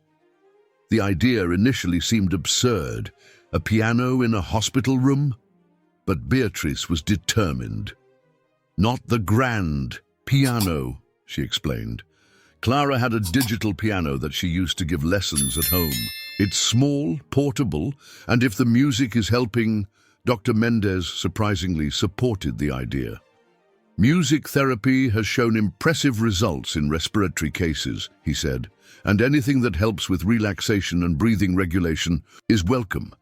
The idea initially seemed absurd, a piano in a hospital room? But Beatrice was determined. "Not the grand piano," she explained. Clara had a digital piano that she used to give lessons at home. It's small, portable, and if the music is helping, Dr. Mendez surprisingly supported the idea. "Music therapy has shown impressive results in respiratory cases," he said, "and anything that helps with relaxation and breathing regulation is welcome."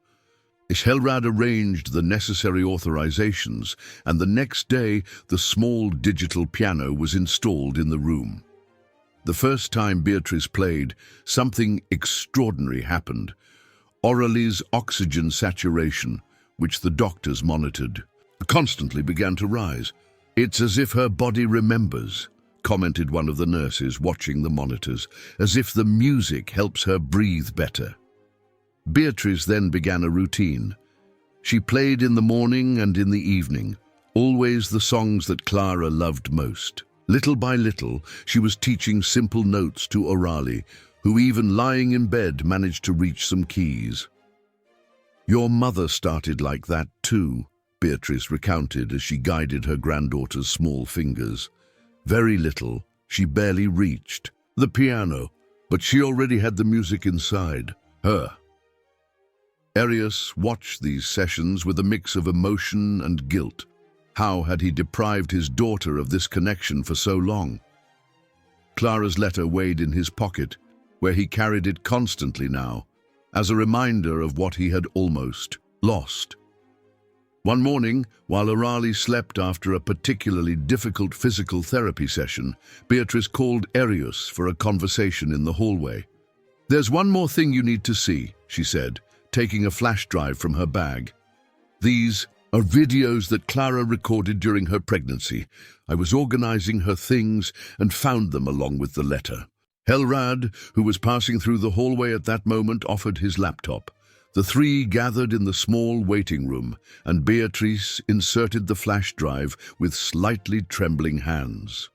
Helrad arranged the necessary authorizations, and the next day the small digital piano was installed in the room. The first time Beatrice played, something extraordinary happened. Orali's oxygen saturation, which the doctors monitored, constantly began to rise. "It's as if her body remembers," commented one of the nurses watching the monitors, "as if the music helps her breathe better." Beatrice then began a routine. She played in the morning and in the evening, always the songs that Clara loved most. Little by little, she was teaching simple notes to Orali, who even lying in bed managed to reach some keys. "Your mother started like that too," Beatrice recounted as she guided her granddaughter's small fingers. "Very little, she barely reached the piano, but she already had the music inside her." Arius watched these sessions with a mix of emotion and guilt. How had he deprived his daughter of this connection for so long? Clara's letter weighed in his pocket, where he carried it constantly now, as a reminder of what he had almost lost. One morning, while Orali slept after a particularly difficult physical therapy session, Beatrice called Arius for a conversation in the hallway. "There's one more thing you need to see," she said, taking a flash drive from her bag. "These are videos that Clara recorded during her pregnancy. I was organizing her things and found them along with the letter." Helrad, who was passing through the hallway at that moment, offered his laptop. The three gathered in the small waiting room, and Beatrice inserted the flash drive with slightly trembling hands.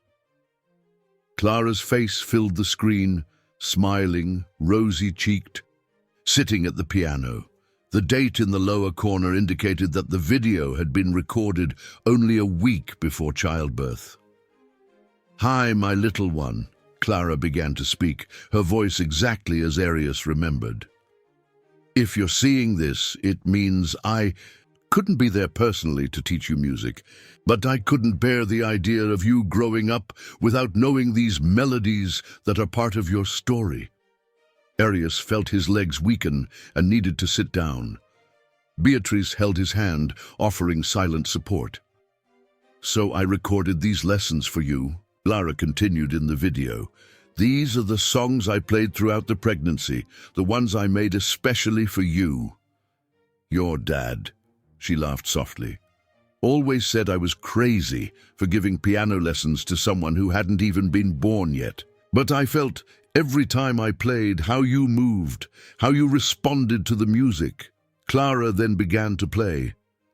Clara's face filled the screen, smiling, rosy-cheeked, sitting at the piano. The date in the lower corner indicated that the video had been recorded only a week before childbirth. "Hi, my little one," Clara began to speak, her voice exactly as Arius remembered. "If you're seeing this, it means I couldn't be there personally to teach you music, but I couldn't bear the idea of you growing up without knowing these melodies that are part of your story." Arius felt his legs weaken and needed to sit down. Beatrice held his hand, offering silent support. "So I recorded these lessons for you," Lara continued in the video. "These are the songs I played throughout the pregnancy, the ones I made especially for you. Your dad," she laughed softly, "always said I was crazy for giving piano lessons to someone who hadn't even been born yet. But I felt every time I played how you moved, how you responded to the music." Clara then began to play,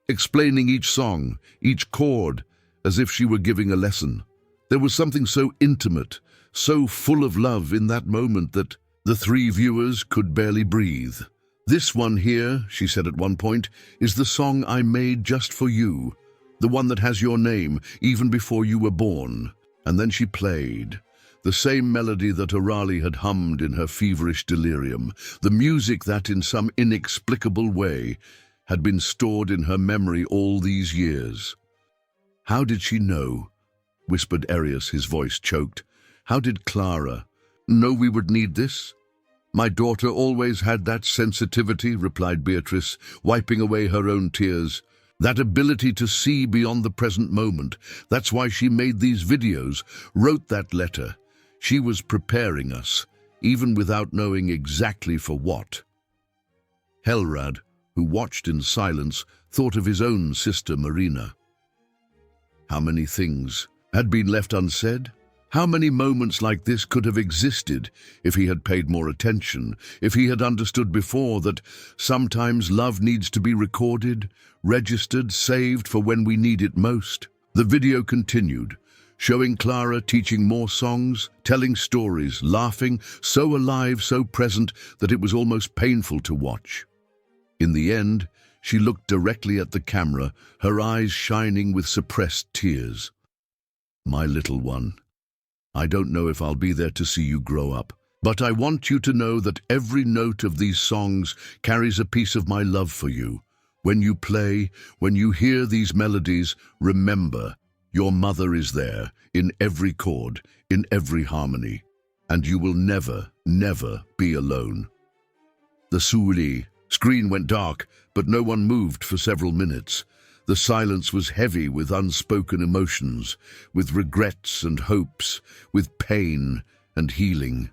explaining each song, each chord, as if she were giving a lesson. There was something so intimate, so full of love in that moment that the three viewers could barely breathe. "This one here," she said at one point, "is the song I made just for you, the one that has your name even before you were born." And then she played the same melody that Orali had hummed in her feverish delirium, the music that in some inexplicable way had been stored in her memory all these years. "How did she know?" whispered Arius, his voice choked. "How did Clara know we would need this?" "My daughter always had that sensitivity," replied Beatrice, wiping away her own tears. "That ability to see beyond the present moment. That's why she made these videos, wrote that letter. She was preparing us, even without knowing exactly for what." Helrad, who watched in silence, thought of his own sister Marina. How many things had been left unsaid? How many moments like this could have existed if he had paid more attention, if he had understood before that sometimes love needs to be recorded, registered, saved for when we need it most? The video continued, showing Clara teaching more songs, telling stories, laughing, so alive, so present that it was almost painful to watch. In the end, she looked directly at the camera, her eyes shining with suppressed tears. "My little one, I don't know if I'll be there to see you grow up, but I want you to know that every note of these songs carries a piece of my love for you. When you play, when you hear these melodies, remember, your mother is there, in every chord, in every harmony, and you will never, never be alone." The Suuli screen went dark, but no one moved for several minutes. The silence was heavy with unspoken emotions, with regrets and hopes, with pain and healing.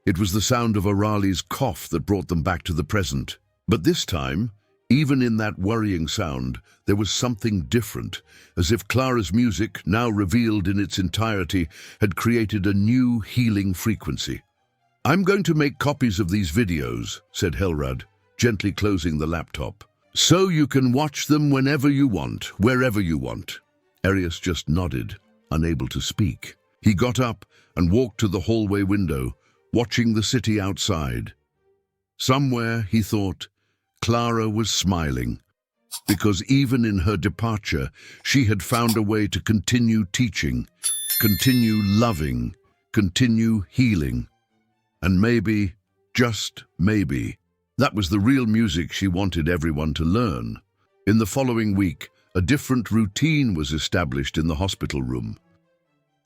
It was the sound of Orali's cough that brought them back to the present. But this time, even in that worrying sound, there was something different, as if Clara's music, now revealed in its entirety, had created a new healing frequency. "I'm going to make copies of these videos," said Helrad, gently closing the laptop, "so you can watch them whenever you want, wherever you want." Arius just nodded, unable to speak. He got up and walked to the hallway window, watching the city outside. Somewhere, he thought, Clara was smiling, because even in her departure, she had found a way to continue teaching, continue loving, continue healing. And maybe, just maybe, that was the real music she wanted everyone to learn. In the following week, a different routine was established in the hospital room.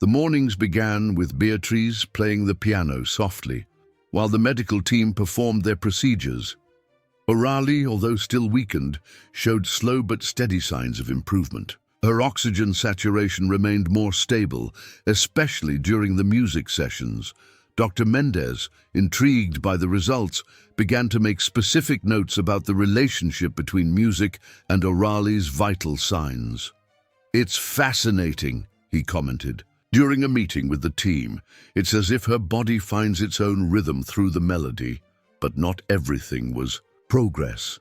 The mornings began with Beatrice playing the piano softly, while the medical team performed their procedures. Orali, although still weakened, showed slow but steady signs of improvement. Her oxygen saturation remained more stable, especially during the music sessions. Dr. Mendez, intrigued by the results, began to make specific notes about the relationship between music and Orali's vital signs. "It's fascinating," he commented. During a meeting with the team, "It's as if her body finds its own rhythm through the melody." But not everything was progress.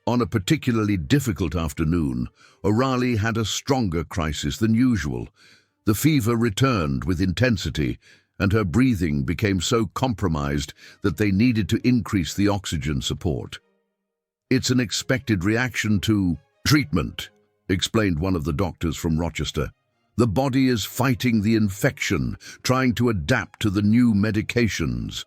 On a particularly difficult afternoon, Orali had a stronger crisis than usual. The fever returned with intensity, and her breathing became so compromised that they needed to increase the oxygen support. "It's an expected reaction to treatment," explained one of the doctors from Rochester. "The body is fighting the infection, trying to adapt to the new medications."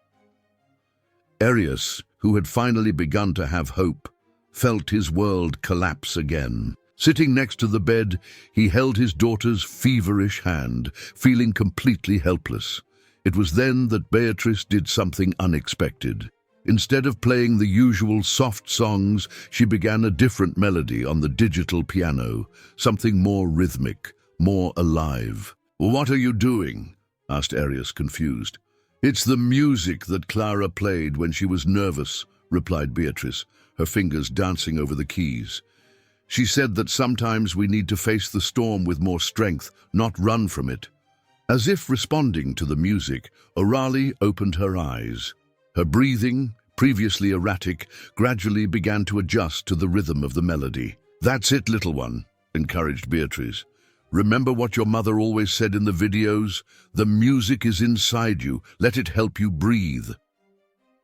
Arius, who had finally begun to have hope, felt his world collapse again. Sitting next to the bed, he held his daughter's feverish hand, feeling completely helpless. It was then that Beatrice did something unexpected. Instead of playing the usual soft songs, she began a different melody on the digital piano, something more rhythmic, more alive. "What are you doing?" asked Arius, confused. "It's the music that Clara played when she was nervous," replied Beatrice, her fingers dancing over the keys. "She said that sometimes we need to face the storm with more strength, not run from it." As if responding to the music, Oralie opened her eyes. Her breathing, previously erratic, gradually began to adjust to the rhythm of the melody. "That's it, little one," encouraged Beatrice. "Remember what your mother always said in the videos? The music is inside you. Let it help you breathe."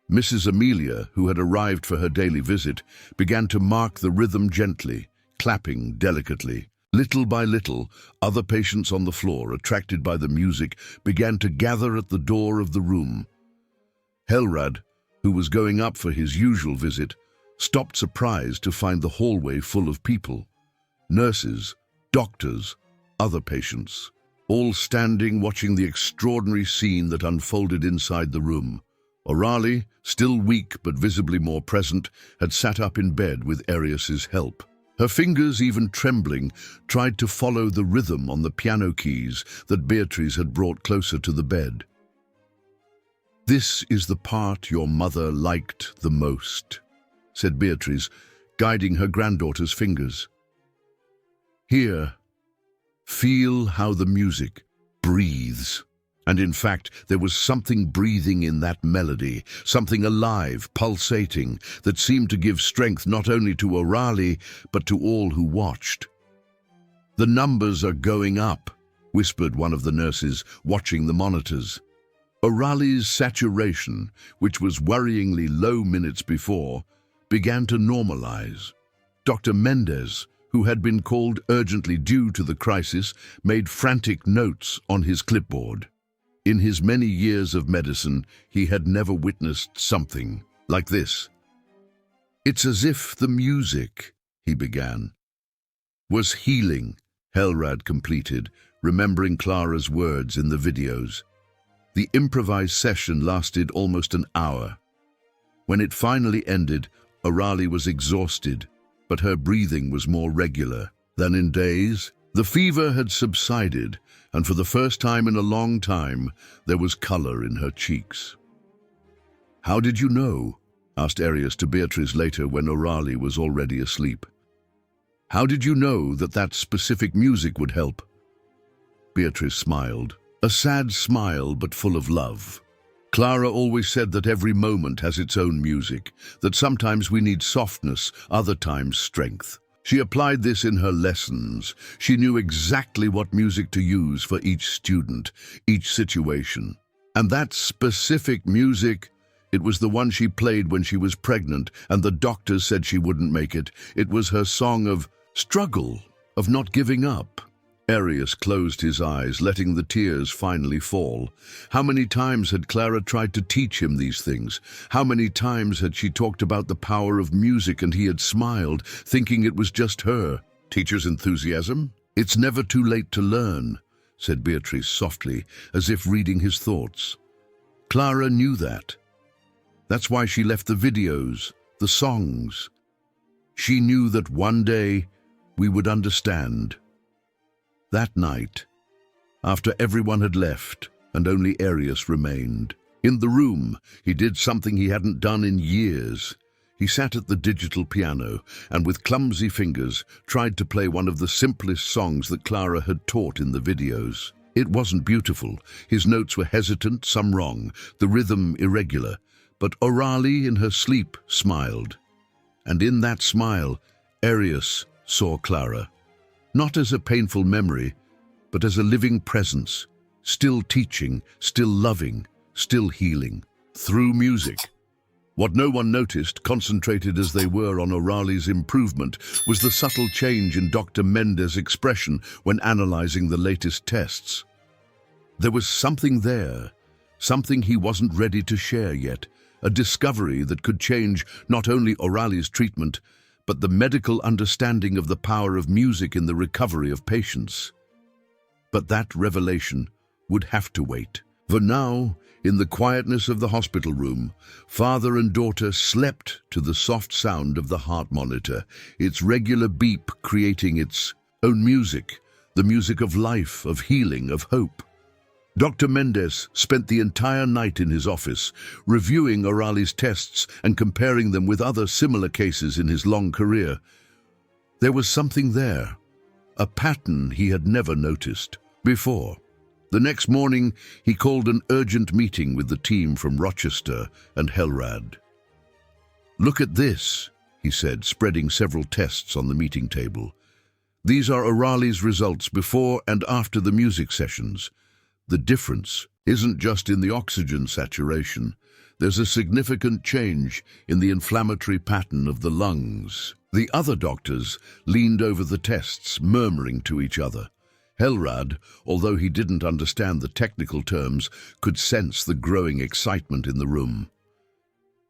Mrs. Amelia, who had arrived for her daily visit, began to mark the rhythm gently, clapping delicately. Little by little, other patients on the floor, attracted by the music, began to gather at the door of the room. Helrad, who was going up for his usual visit, stopped surprised to find the hallway full of people. Nurses, doctors, other patients, all standing watching the extraordinary scene that unfolded inside the room. Oralie, still weak but visibly more present, had sat up in bed with Arius's help. Her fingers, even trembling, tried to follow the rhythm on the piano keys that Beatrice had brought closer to the bed. "This is the part your mother liked the most," said Beatrice, guiding her granddaughter's fingers. "Here, feel how the music breathes." And in fact, there was something breathing in that melody, something alive, pulsating, that seemed to give strength not only to Oralie, but to all who watched. "The numbers are going up," whispered one of the nurses, watching the monitors. Oralie's saturation, which was worryingly low minutes before, began to normalize. Dr. Mendez, who had been called urgently due to the crisis, made frantic notes on his clipboard. In his many years of medicine, he had never witnessed something like this. "It's as if the music," he began, "was healing," Helrad completed, remembering Clara's words in the videos. The improvised session lasted almost an hour. When it finally ended, Oralie was exhausted, but her breathing was more regular than in days. The fever had subsided, and for the first time in a long time, there was color in her cheeks. "How did you know?" asked Arius to Beatrice later when Oralie was already asleep. "How did you know that that specific music would help?" Beatrice smiled, a sad smile but full of love. "Clara always said that every moment has its own music, that sometimes we need softness, other times strength. She applied this in her lessons. She knew exactly what music to use for each student, each situation. And that specific music, it was the one she played when she was pregnant and the doctors said she wouldn't make it. It was her song of struggle, of not giving up." Arius closed his eyes, letting the tears finally fall. How many times had Clara tried to teach him these things? How many times had she talked about the power of music and he had smiled, thinking it was just her? "Teacher's enthusiasm? It's never too late to learn," said Beatrice softly, as if reading his thoughts. Clara knew that. That's why she left the videos, the songs. She knew that one day we would understand. That night, after everyone had left and only Arius remained, in the room, he did something he hadn't done in years. He sat at the digital piano and with clumsy fingers tried to play one of the simplest songs that Clara had taught in the videos. It wasn't beautiful. His notes were hesitant, some wrong, the rhythm irregular. But Oralie in her sleep smiled. And in that smile, Arius saw Clara. Not as a painful memory, but as a living presence, still teaching, still loving, still healing, through music. What no one noticed, concentrated as they were on Oralie's improvement, was the subtle change in Dr. Mendez's expression when analyzing the latest tests. There was something there, something he wasn't ready to share yet, a discovery that could change not only Oralie's treatment, but the medical understanding of the power of music in the recovery of patients. But that revelation would have to wait. For now, in the quietness of the hospital room, father and daughter slept to the soft sound of the heart monitor, its regular beep creating its own music, the music of life, of healing, of hope. Dr. Mendez spent the entire night in his office, reviewing Orali's tests and comparing them with other similar cases in his long career. There was something there, a pattern he had never noticed before. The next morning, he called an urgent meeting with the team from Rochester and Helrad. "Look at this," he said, spreading several tests on the meeting table. "These are Orali's results before and after the music sessions. The difference isn't just in the oxygen saturation. There's a significant change in the inflammatory pattern of the lungs." The other doctors leaned over the tests, murmuring to each other. Helrad, although he didn't understand the technical terms, could sense the growing excitement in the room.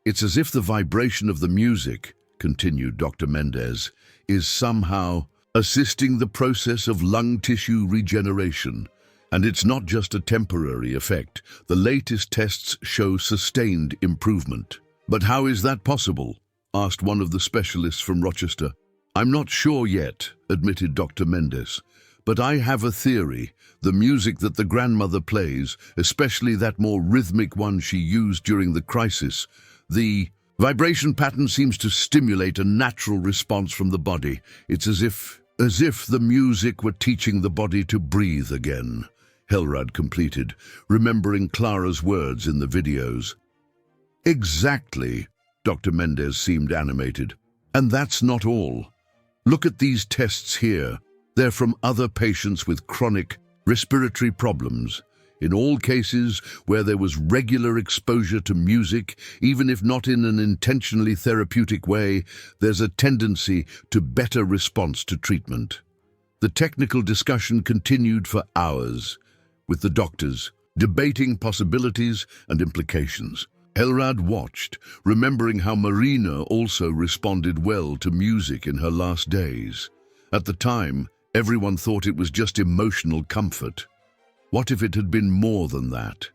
"It's as if the vibration of the music," continued Dr. Mendez, "is somehow assisting the process of lung tissue regeneration. And it's not just a temporary effect. The latest tests show sustained improvement." "But how is that possible?" asked one of the specialists from Rochester. "I'm not sure yet," admitted Dr. Mendez. "But I have a theory. The music that the grandmother plays, especially that more rhythmic one she used during the crisis, the vibration pattern seems to stimulate a natural response from the body. It's as if the music were teaching the body to breathe again," Helrad completed, remembering Clara's words in the videos. "Exactly," Dr. Mendez seemed animated. "And that's not all. Look at these tests here. They're from other patients with chronic respiratory problems. In all cases where there was regular exposure to music, even if not in an intentionally therapeutic way, there's a tendency to better response to treatment." The technical discussion continued for hours, with the doctors debating possibilities and implications. Helrad watched, remembering how Marina also responded well to music in her last days. At the time, everyone thought it was just emotional comfort. What if it had been more than that?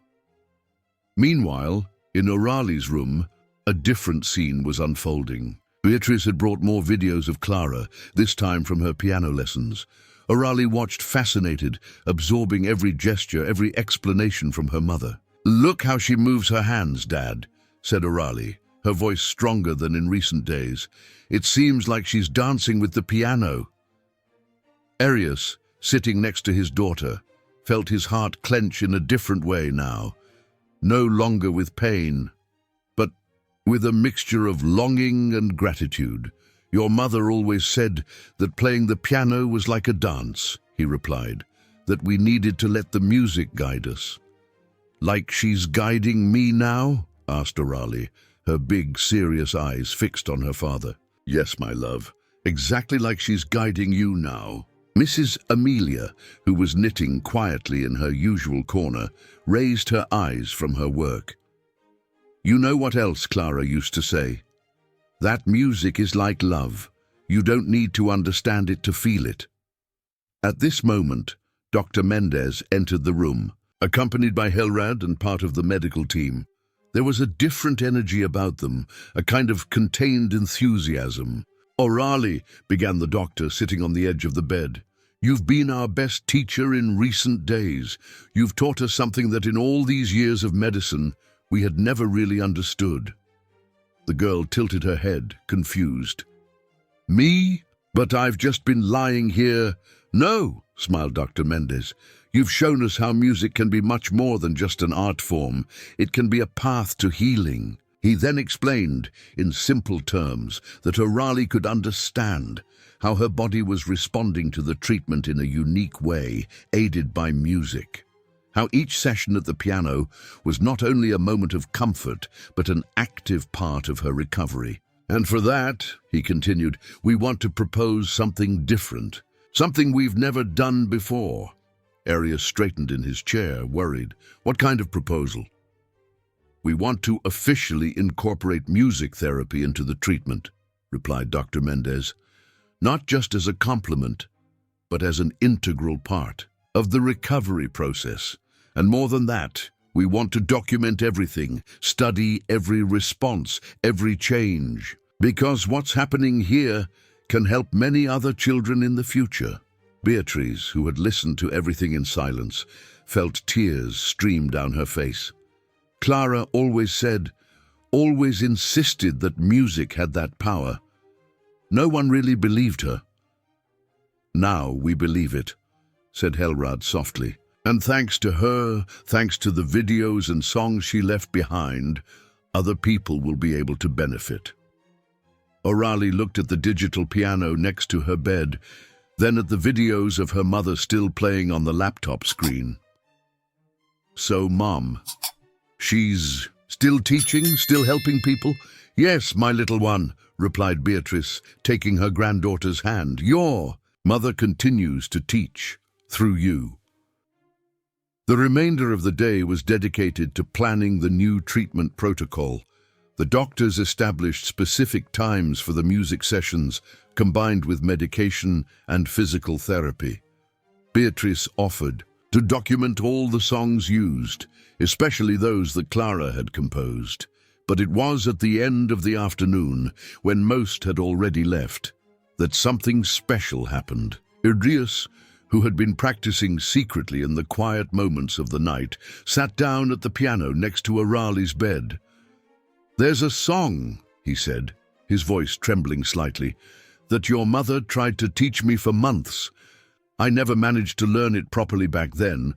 Meanwhile, in Orali's room, a different scene was unfolding. Beatrice had brought more videos of Clara, this time from her piano lessons. Orali watched fascinated, absorbing every gesture, every explanation from her mother. "Look how she moves her hands, Dad," said Orali, her voice stronger than in recent days. "It seems like she's dancing with the piano." Arius, sitting next to his daughter, felt his heart clench in a different way now, no longer with pain, but with a mixture of longing and gratitude. "Your mother always said that playing the piano was like a dance," he replied, "that we needed to let the music guide us." "Like she's guiding me now?" asked Orali, her big, serious eyes fixed on her father. "Yes, my love, exactly like she's guiding you now." Mrs. Amelia, who was knitting quietly in her usual corner, raised her eyes from her work. "You know what else Clara used to say? That music is like love. You don't need to understand it to feel it." At this moment, Dr. Mendez entered the room, accompanied by Helrad and part of the medical team. There was a different energy about them, a kind of contained enthusiasm. "Orali," began the doctor, sitting on the edge of the bed, "you've been our best teacher in recent days. You've taught us something that in all these years of medicine we had never really understood." The girl tilted her head, confused. "Me? But I've just been lying here." "No," smiled Dr. Mendez. "You've shown us how music can be much more than just an art form. It can be a path to healing." He then explained, in simple terms, that Orali could understand how her body was responding to the treatment in a unique way, aided by music. How each session at the piano was not only a moment of comfort, but an active part of her recovery. "And for that," he continued, "we want to propose something different, something we've never done before." Arius straightened in his chair, worried. "What kind of proposal?" "We want to officially incorporate music therapy into the treatment," replied Dr. Mendez, "not just as a compliment, but as an integral part of the recovery process. And more than that, we want to document everything, study every response, every change, because what's happening here can help many other children in the future." Beatrice, who had listened to everything in silence, felt tears stream down her face. Clara always insisted that music had that power. No one really believed her. "Now we believe it," said Helrad softly. "And thanks to her, thanks to the videos and songs she left behind, other people will be able to benefit." Orali looked at the digital piano next to her bed, then at the videos of her mother still playing on the laptop screen. "So, Mom, she's still teaching, still helping people?" "Yes, my little one," replied Beatrice, taking her granddaughter's hand. "Your mother continues to teach through you." The remainder of the day was dedicated to planning the new treatment protocol. The doctors established specific times for the music sessions, combined with medication and physical therapy. Beatrice offered to document all the songs used, especially those that Clara had composed. But it was at the end of the afternoon, when most had already left, that something special happened. Idris, who had been practicing secretly in the quiet moments of the night, sat down at the piano next to Orali's bed. "There's a song," he said, his voice trembling slightly, "that your mother tried to teach me for months. I never managed to learn it properly back then.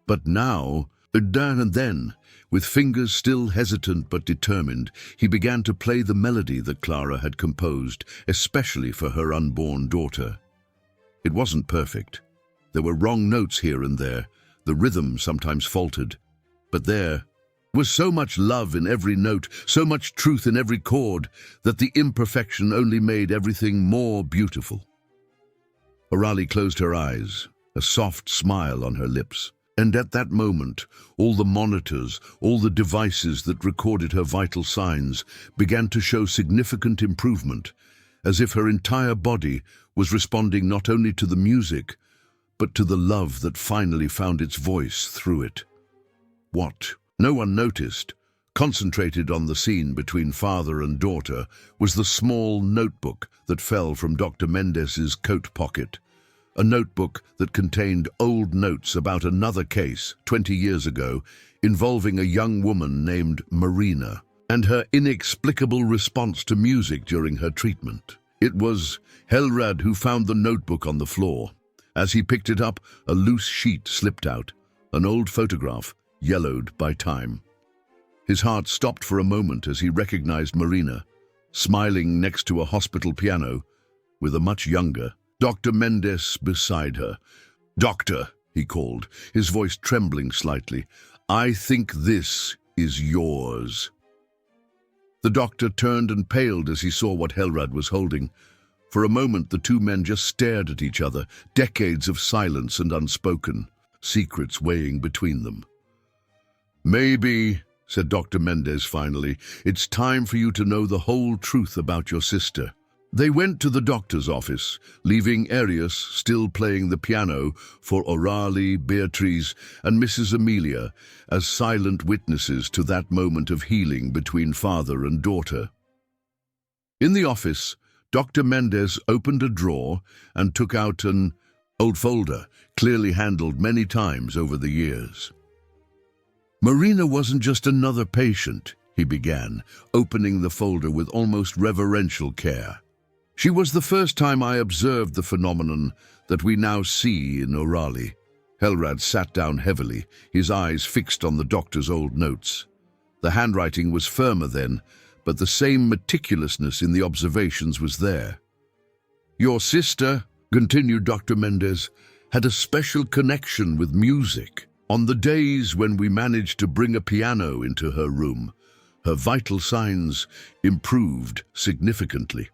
But now, and then, with fingers still hesitant but determined, he began to play the melody that Clara had composed, especially for her unborn daughter. It wasn't perfect. There were wrong notes here and there. The rhythm sometimes faltered. But there was so much love in every note, so much truth in every chord, that the imperfection only made everything more beautiful." Orali closed her eyes, a soft smile on her lips. And at that moment, all the monitors, all the devices that recorded her vital signs began to show significant improvement, as if her entire body was responding not only to the music, but to the love that finally found its voice through it. What no one noticed, concentrated on the scene between father and daughter, was the small notebook that fell from Dr. Mendez's coat pocket. A notebook that contained old notes about another case 20 years ago involving a young woman named Marina and her inexplicable response to music during her treatment. It was Helrad who found the notebook on the floor. As he picked it up, a loose sheet slipped out, an old photograph, yellowed by time. His heart stopped for a moment as he recognized Marina, smiling next to a hospital piano with a much younger Dr. Mendez beside her. "Doctor," he called, his voice trembling slightly, "I think this is yours." The doctor turned and paled as he saw what Helrad was holding. For a moment, the two men just stared at each other, decades of silence and unspoken, secrets weighing between them. "Maybe," said Dr. Mendez finally, "it's time for you to know the whole truth about your sister." They went to the doctor's office, leaving Arius still playing the piano for Orali, Beatrice, and Mrs. Amelia as silent witnesses to that moment of healing between father and daughter. In the office, Dr. Mendez opened a drawer and took out an old folder, clearly handled many times over the years. "Marina wasn't just another patient," he began, opening the folder with almost reverential care. "She was the first time I observed the phenomenon that we now see in Orali." Helrad sat down heavily, his eyes fixed on the doctor's old notes. The handwriting was firmer then, but the same meticulousness in the observations was there. "Your sister," continued Dr. Mendez, "had a special connection with music. On the days when we managed to bring a piano into her room, her vital signs improved significantly.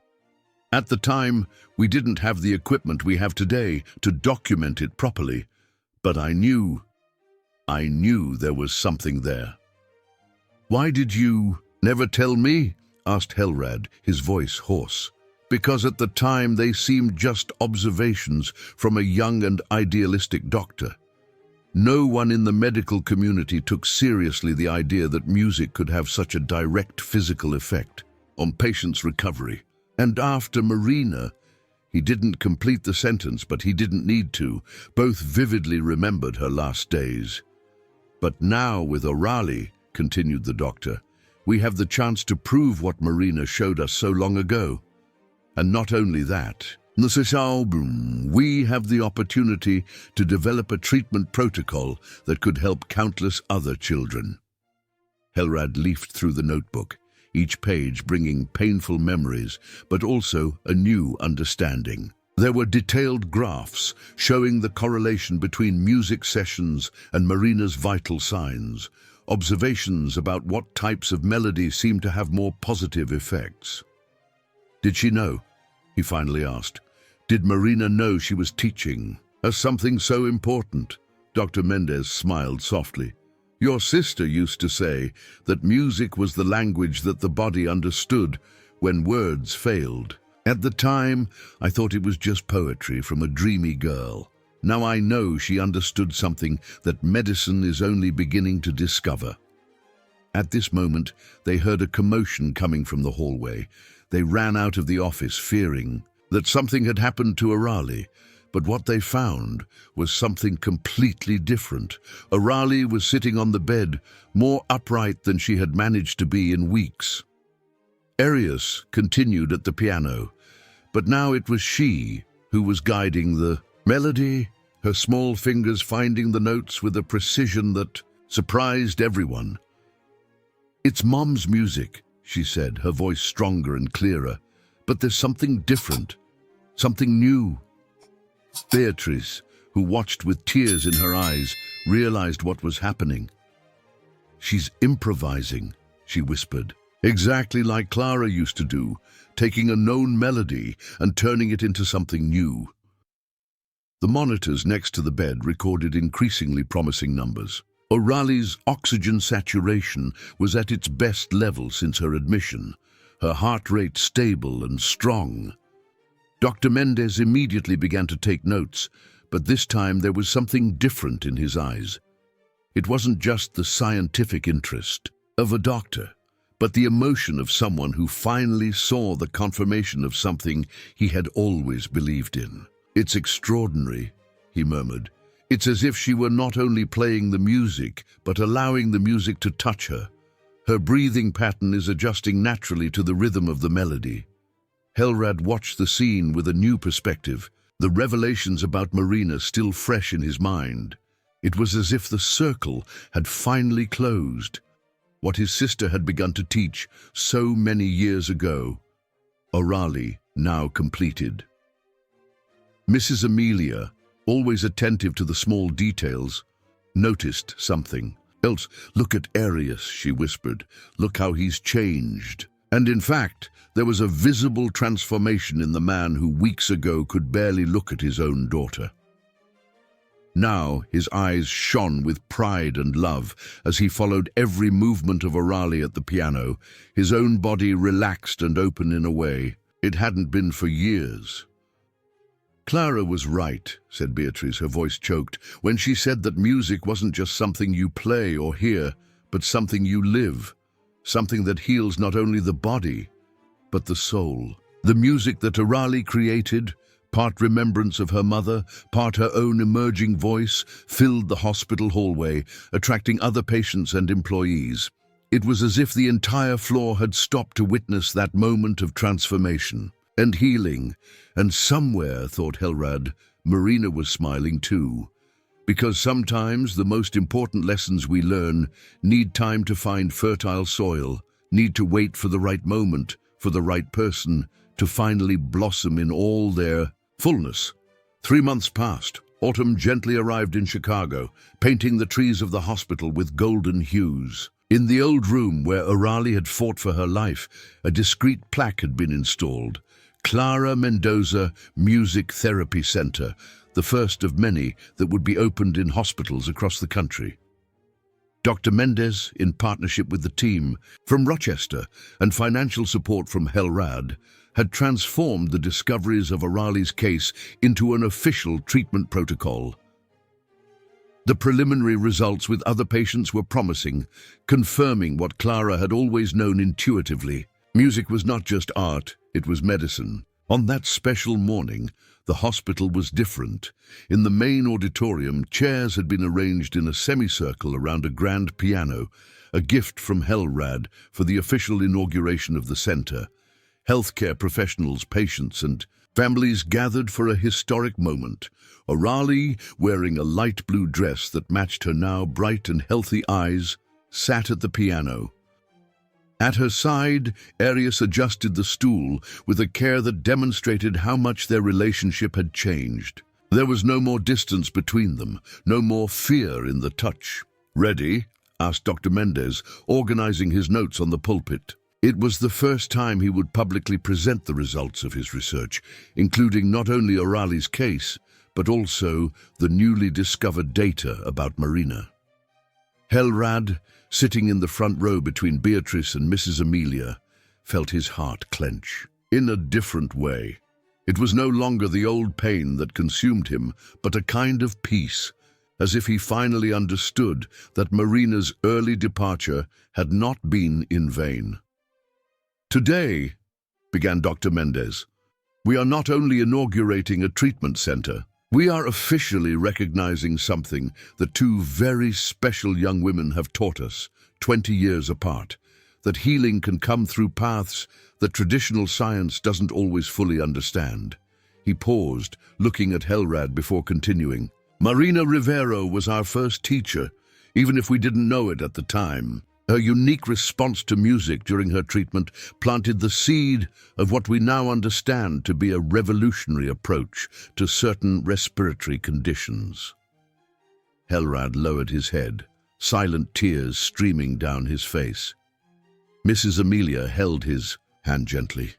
At the time, we didn't have the equipment we have today to document it properly, but I knew there was something there." "Why did you never tell me?" asked Helrad, his voice hoarse. Because at the time they seemed just observations from a young and idealistic doctor. No one in the medical community took seriously the idea that music could have such a direct physical effect on patients' recovery. And after Marina, he didn't complete the sentence, but he didn't need to, both vividly remembered her last days. But now with Orali, continued the doctor, we have the chance to prove what Marina showed us so long ago. And not only that, we have the opportunity to develop a treatment protocol that could help countless other children. Helrad leafed through the notebook, each page bringing painful memories, but also a new understanding. There were detailed graphs showing the correlation between music sessions and Marina's vital signs, observations about what types of melody seemed to have more positive effects. Did she know? He finally asked. Did Marina know she was teaching us something so important? Dr. Mendez smiled softly. Your sister used to say that music was the language that the body understood when words failed. At the time, I thought it was just poetry from a dreamy girl. Now I know she understood something that medicine is only beginning to discover. At this moment, they heard a commotion coming from the hallway. They ran out of the office, fearing that something had happened to Orali. But what they found was something completely different. Orali was sitting on the bed, more upright than she had managed to be in weeks. Arius continued at the piano, but now it was she who was guiding the melody, her small fingers finding the notes with a precision that surprised everyone. It's Mom's music, she said, her voice stronger and clearer. But there's something different, something new. Beatrice, who watched with tears in her eyes, realized what was happening. She's improvising, she whispered, exactly like Clara used to do, taking a known melody and turning it into something new. The monitors next to the bed recorded increasingly promising numbers. Orali's oxygen saturation was at its best level since her admission, her heart rate stable and strong. Dr. Mendez immediately began to take notes, but this time there was something different in his eyes. It wasn't just the scientific interest of a doctor, but the emotion of someone who finally saw the confirmation of something he had always believed in. It's extraordinary, he murmured. It's as if she were not only playing the music, but allowing the music to touch her. Her breathing pattern is adjusting naturally to the rhythm of the melody. Helrad watched the scene with a new perspective, the revelations about Marina still fresh in his mind. It was as if the circle had finally closed. What his sister had begun to teach so many years ago, Orali now completed. Mrs. Amelia, always attentive to the small details, noticed something. Else, look at Arius, she whispered. Look how he's changed. And in fact, there was a visible transformation in the man who weeks ago could barely look at his own daughter. Now his eyes shone with pride and love as he followed every movement of Orali at the piano, his own body relaxed and open in a way it hadn't been for years. Clara was right, said Beatrice, her voice choked, when she said that music wasn't just something you play or hear, but something you live, something that heals not only the body, but the soul. The music that Orali created, part remembrance of her mother, part her own emerging voice, filled the hospital hallway, attracting other patients and employees. It was as if the entire floor had stopped to witness that moment of transformation and healing. And somewhere, thought Helrad, Marina was smiling too. Because sometimes the most important lessons we learn need time to find fertile soil, need to wait for the right moment, for the right person, to finally blossom in all their fullness. 3 months passed. Autumn gently arrived in Chicago, painting the trees of the hospital with golden hues. In the old room where Orali had fought for her life, a discreet plaque had been installed. Clara Mendoza Music Therapy Center, the first of many that would be opened in hospitals across the country. Dr. Mendez, in partnership with the team from Rochester and financial support from Helrad, had transformed the discoveries of Arali's case into an official treatment protocol. The preliminary results with other patients were promising, confirming what Clara had always known intuitively. Music was not just art, it was medicine. On that special morning, the hospital was different. In the main auditorium, chairs had been arranged in a semicircle around a grand piano, a gift from Helrad for the official inauguration of the center. Healthcare professionals, patients, and families gathered for a historic moment. Arali, wearing a light blue dress that matched her now bright and healthy eyes, sat at the piano. At her side, Arius adjusted the stool with a care that demonstrated how much their relationship had changed. There was no more distance between them, no more fear in the touch. "Ready?" asked Dr. Mendez, organizing his notes on the pulpit. It was the first time he would publicly present the results of his research, including not only Arali's case, but also the newly discovered data about Marina. Helrad, sitting in the front row between Beatrice and Mrs. Amelia, felt his heart clench. In a different way. It was no longer the old pain that consumed him, but a kind of peace, as if he finally understood that Marina's early departure had not been in vain. "Today," began Dr. Mendez, "we are not only inaugurating a treatment center, we are officially recognizing something that two very special young women have taught us, 20 years apart, that healing can come through paths that traditional science doesn't always fully understand." He paused, looking at Helrad before continuing. "Marina Rivero was our first teacher, even if we didn't know it at the time. Her unique response to music during her treatment planted the seed of what we now understand to be a revolutionary approach to certain respiratory conditions." Helrad lowered his head, silent tears streaming down his face. Mrs. Amelia held his hand gently.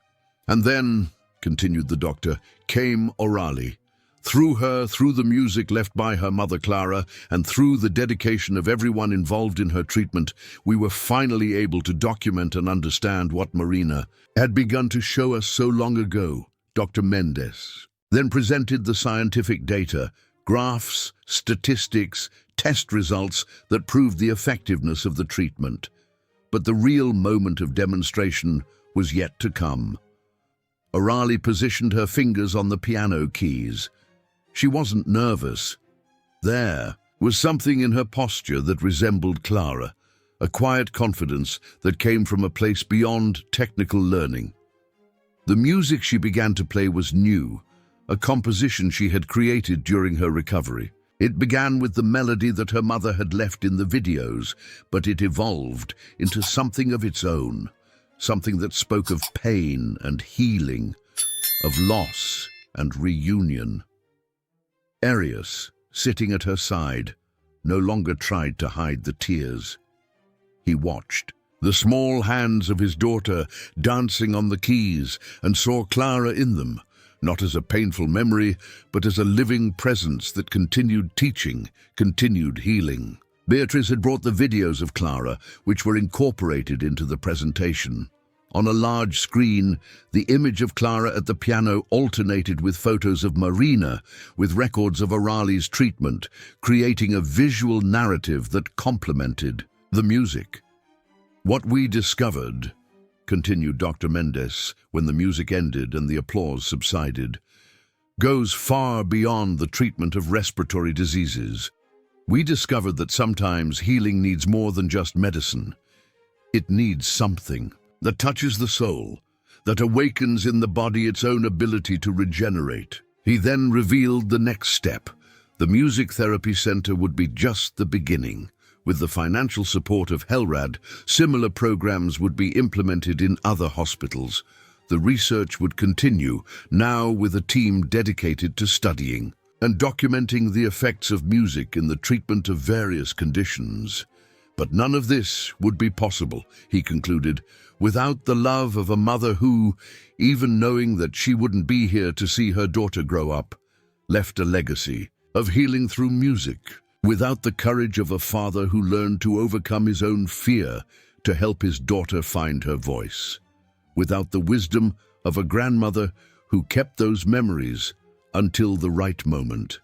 "And then," continued the doctor, "came Arali. Through her, through the music left by her mother Clara, and through the dedication of everyone involved in her treatment, we were finally able to document and understand what Marina had begun to show us so long ago." Dr. Mendez then presented the scientific data, graphs, statistics, test results that proved the effectiveness of the treatment. But the real moment of demonstration was yet to come. Arali positioned her fingers on the piano keys. She wasn't nervous. There was something in her posture that resembled Clara, a quiet confidence that came from a place beyond technical learning. The music she began to play was new, a composition she had created during her recovery. It began with the melody that her mother had left in the videos, but it evolved into something of its own, something that spoke of pain and healing, of loss and reunion. Arius, sitting at her side, no longer tried to hide the tears. He watched the small hands of his daughter dancing on the keys and saw Clara in them, not as a painful memory, but as a living presence that continued teaching, continued healing. Beatrice had brought the videos of Clara, which were incorporated into the presentation. On a large screen, the image of Clara at the piano alternated with photos of Marina, with records of Arali's treatment, creating a visual narrative that complemented the music. "What we discovered," continued Dr. Mendez when the music ended and the applause subsided, "goes far beyond the treatment of respiratory diseases. We discovered that sometimes healing needs more than just medicine. It needs something that touches the soul, that awakens in the body its own ability to regenerate." He then revealed the next step. The Music Therapy Center would be just the beginning. With the financial support of Helrad, similar programs would be implemented in other hospitals. The research would continue, now with a team dedicated to studying and documenting the effects of music in the treatment of various conditions. But none of this would be possible, he concluded, without the love of a mother who, even knowing that she wouldn't be here to see her daughter grow up, left a legacy of healing through music, without the courage of a father who learned to overcome his own fear to help his daughter find her voice, without the wisdom of a grandmother who kept those memories until the right moment.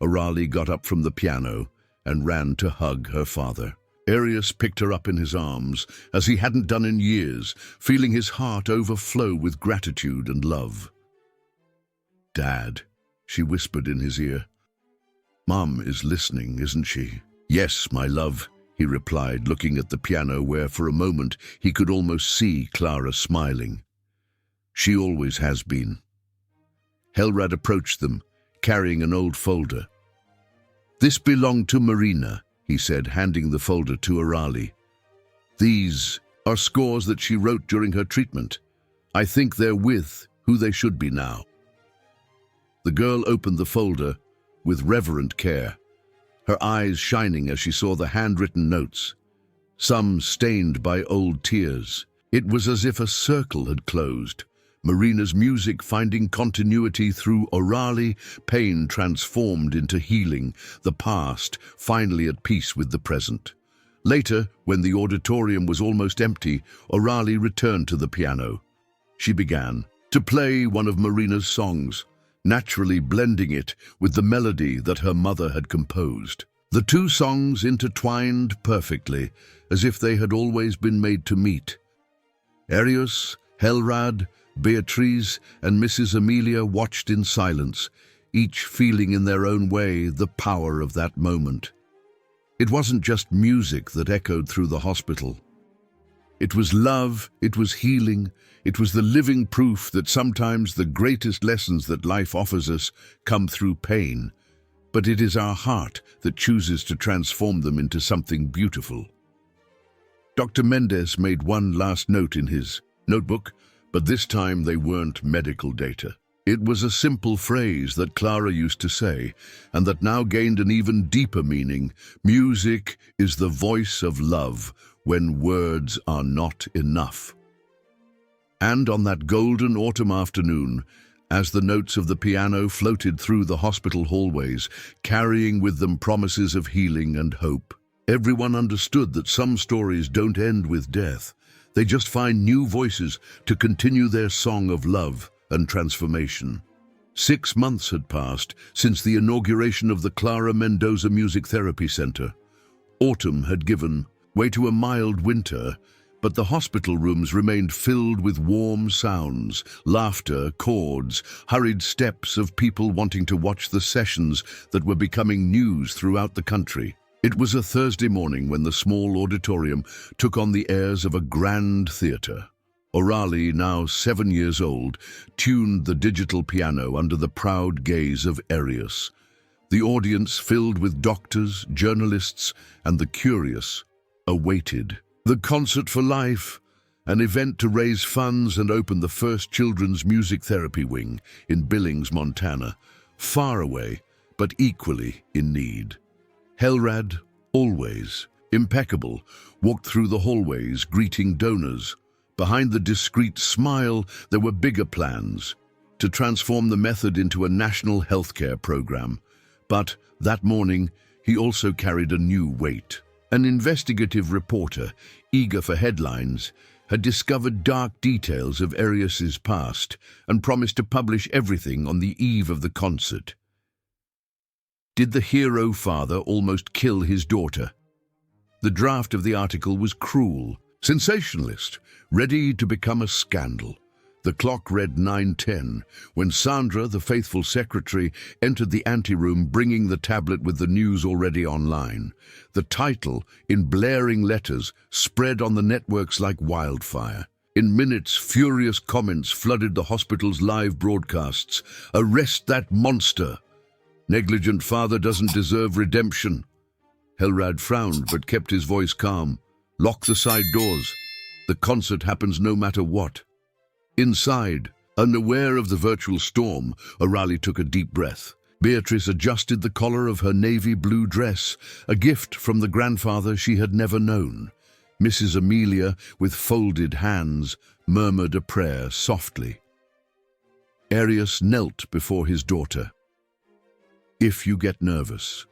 Orali got up from the piano and ran to hug her father. Arius picked her up in his arms, as he hadn't done in years, feeling his heart overflow with gratitude and love. "Dad," she whispered in his ear. "Mom is listening, isn't she?" "Yes, my love," he replied, looking at the piano where for a moment he could almost see Clara smiling. "She always has been." Helrad approached them, carrying an old folder. "This belonged to Marina," he said, handing the folder to Orali. "These are scores that she wrote during her treatment. I think they're with who they should be now." The girl opened the folder with reverent care, her eyes shining as she saw the handwritten notes, some stained by old tears. It was as if a circle had closed. Marina's music finding continuity through Orali, pain transformed into healing, the past finally at peace with the present. Later, when the auditorium was almost empty, Orali returned to the piano. She began to play one of Marina's songs, naturally blending it with the melody that her mother had composed. The two songs intertwined perfectly, as if they had always been made to meet. Arius, Helrad, Beatrice and Mrs. Amelia watched in silence, each feeling in their own way the power of that moment. It wasn't just music that echoed through the hospital. It was love, it was healing, it was the living proof that sometimes the greatest lessons that life offers us come through pain, but it is our heart that chooses to transform them into something beautiful. Dr. Mendes made one last note in his notebook, but this time they weren't medical data. It was a simple phrase that Clara used to say, and that now gained an even deeper meaning. Music is the voice of love when words are not enough. And on that golden autumn afternoon, as the notes of the piano floated through the hospital hallways, carrying with them promises of healing and hope, everyone understood that some stories don't end with death. They just find new voices to continue their song of love and transformation. 6 months had passed since the inauguration of the Clara Mendoza Music Therapy Center. Autumn had given way to a mild winter, but the hospital rooms remained filled with warm sounds, laughter, chords, hurried steps of people wanting to watch the sessions that were becoming news throughout the country. It was a Thursday morning when the small auditorium took on the airs of a grand theater. Orali, now 7 years old, tuned the digital piano under the proud gaze of Arius. The audience, filled with doctors, journalists, and the curious, awaited the Concert for Life, an event to raise funds and open the first children's music therapy wing in Billings, Montana, far away, but equally in need. Helrad, always impeccable, walked through the hallways greeting donors. Behind the discreet smile, there were bigger plans to transform the method into a national healthcare program. But that morning, he also carried a new weight. An investigative reporter, eager for headlines, had discovered dark details of Arius's past and promised to publish everything on the eve of the concert. Did the hero father almost kill his daughter? The draft of the article was cruel, sensationalist, ready to become a scandal. The clock read 9:10 when Sandra, the faithful secretary, entered the anteroom bringing the tablet with the news already online. The title, in blaring letters, spread on the networks like wildfire. In minutes, furious comments flooded the hospital's live broadcasts. "Arrest that monster! Negligent father doesn't deserve redemption." Helrad frowned but kept his voice calm. "Lock the side doors. The concert happens no matter what." Inside, unaware of the virtual storm, Orali took a deep breath. Beatrice adjusted the collar of her navy blue dress, a gift from the grandfather she had never known. Mrs. Amelia, with folded hands, murmured a prayer softly. Arius knelt before his daughter. "If you get nervous,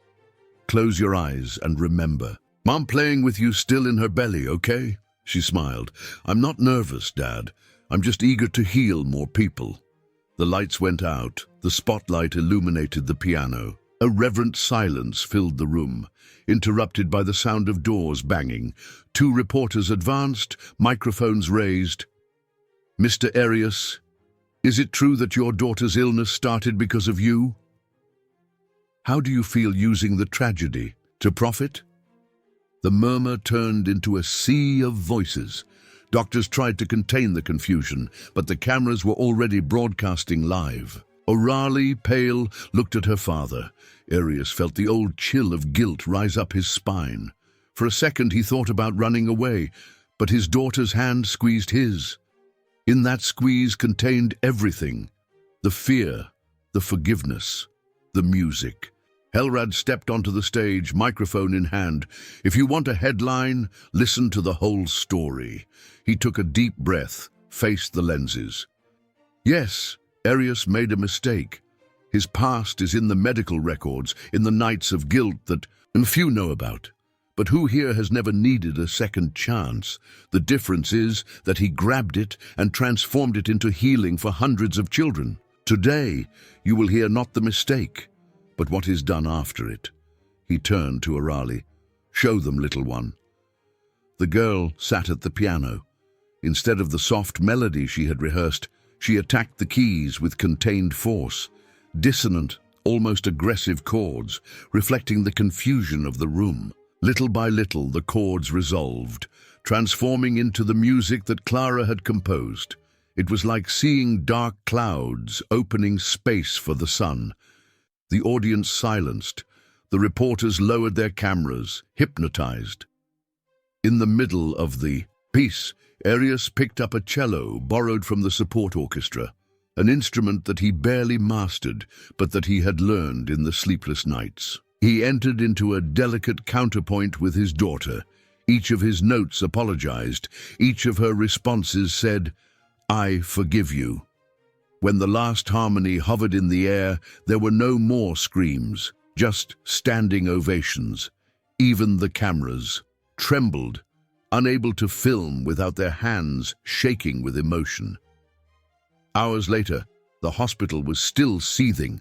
Close your eyes and remember. Mom playing with you still in her belly, okay? She smiled. I'm not nervous, Dad. I'm just eager to heal more people. The lights went out. The spotlight illuminated the piano. A reverent silence filled the room, interrupted by the sound of doors banging. 2 reporters advanced, microphones raised. Mr. Arias, is it true that your daughter's illness started because of you? How do you feel using the tragedy to profit? The murmur turned into a sea of voices. Doctors tried to contain the confusion, but the cameras were already broadcasting live. O'Reilly, pale, looked at her father. Arias felt the old chill of guilt rise up his spine. For a second he thought about running away, but his daughter's hand squeezed his. In that squeeze contained everything: the fear, the forgiveness, the music. Helrad stepped onto the stage, microphone in hand. If you want a headline, listen to the whole story. He took a deep breath, faced the lenses. Yes, Arias made a mistake. His past is in the medical records, in the nights of guilt that few know about. But who here has never needed a second chance? The difference is that he grabbed it and transformed it into healing for hundreds of children. Today, you will hear not the mistake, but what is done after it. He turned to O'Reilly. Show them, little one. The girl sat at the piano. Instead of the soft melody she had rehearsed, she attacked the keys with contained force. Dissonant, almost aggressive chords, reflecting the confusion of the room. Little by little, the chords resolved, transforming into the music that Clara had composed. It was like seeing dark clouds opening space for the sun. The audience silenced. The reporters lowered their cameras, hypnotized. In the middle of the piece, Arias picked up a cello borrowed from the support orchestra, an instrument that he barely mastered, but that he had learned in the sleepless nights. He entered into a delicate counterpoint with his daughter. Each of his notes apologized. Each of her responses said, "I forgive you." When the last harmony hovered in the air, there were no more screams, just standing ovations. Even the cameras trembled, unable to film without their hands shaking with emotion. Hours later, the hospital was still seething.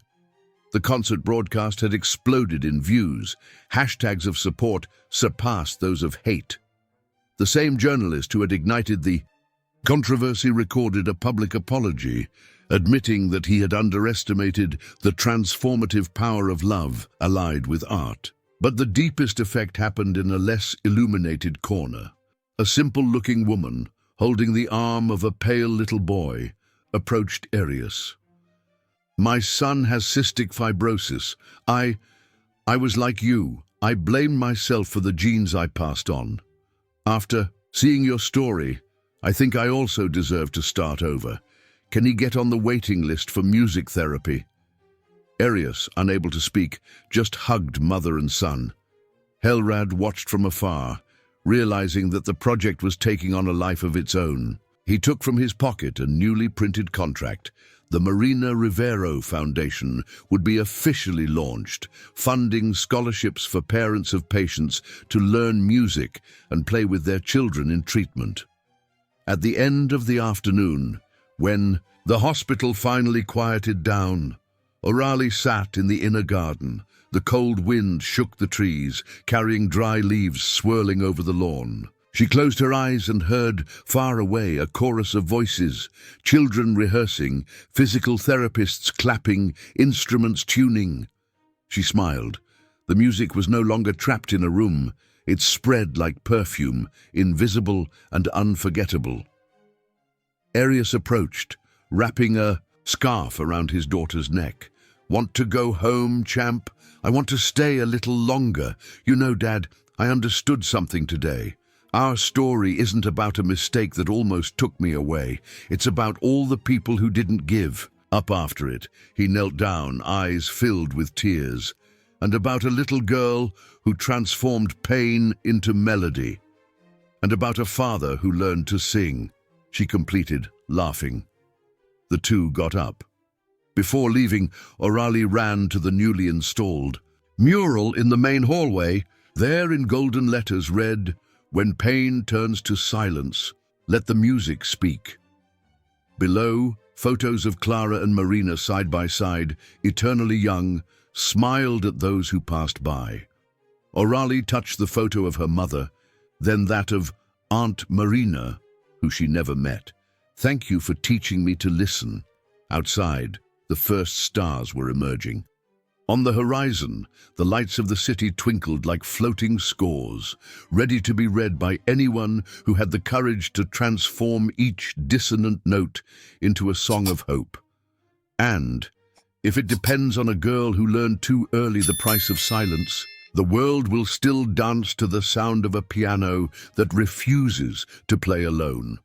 The concert broadcast had exploded in views. Hashtags of support surpassed those of hate. The same journalist who had ignited the controversy recorded a public apology, admitting that he had underestimated the transformative power of love allied with art. But the deepest effect happened in a less illuminated corner. A simple-looking woman, holding the arm of a pale little boy, approached Arias. "My son has cystic fibrosis. I was like you. I blamed myself for the genes I passed on. After seeing your story, I think I also deserve to start over. Can he get on the waiting list for music therapy?" Arias, unable to speak, just hugged mother and son. Helrad watched from afar, realizing that the project was taking on a life of its own. He took from his pocket a newly printed contract. The Marina Rivero Foundation would be officially launched, funding scholarships for parents of patients to learn music and play with their children in treatment. At the end of the afternoon, when the hospital finally quieted down, O'Reilly sat in the inner garden. The cold wind shook the trees, carrying dry leaves swirling over the lawn. She closed her eyes and heard, far away, a chorus of voices, children rehearsing, physical therapists clapping, instruments tuning. She smiled. The music was no longer trapped in a room. It spread like perfume, invisible and unforgettable. Arias approached, wrapping a scarf around his daughter's neck. "Want to go home, champ? I want to stay a little longer. You know, Dad, I understood something today. Our story isn't about a mistake that almost took me away. It's about all the people who didn't give up after it." He knelt down, eyes filled with tears. "And about a little girl who transformed pain into melody. And about a father who learned to sing," she completed, laughing. The two got up. Before leaving, O'Reilly ran to the newly installed Mural in the main hallway, there in golden letters read, "When pain turns to silence, let the music speak." Below, photos of Clara and Marina side by side, eternally young, smiled at those who passed by. Orali touched the photo of her mother, then that of Aunt Marina, who she never met. "Thank you for teaching me to listen." Outside, the first stars were emerging. On the horizon, the lights of the city twinkled like floating scores, ready to be read by anyone who had the courage to transform each dissonant note into a song of hope. And, if it depends on a girl who learned too early the price of silence, the world will still dance to the sound of a piano that refuses to play alone.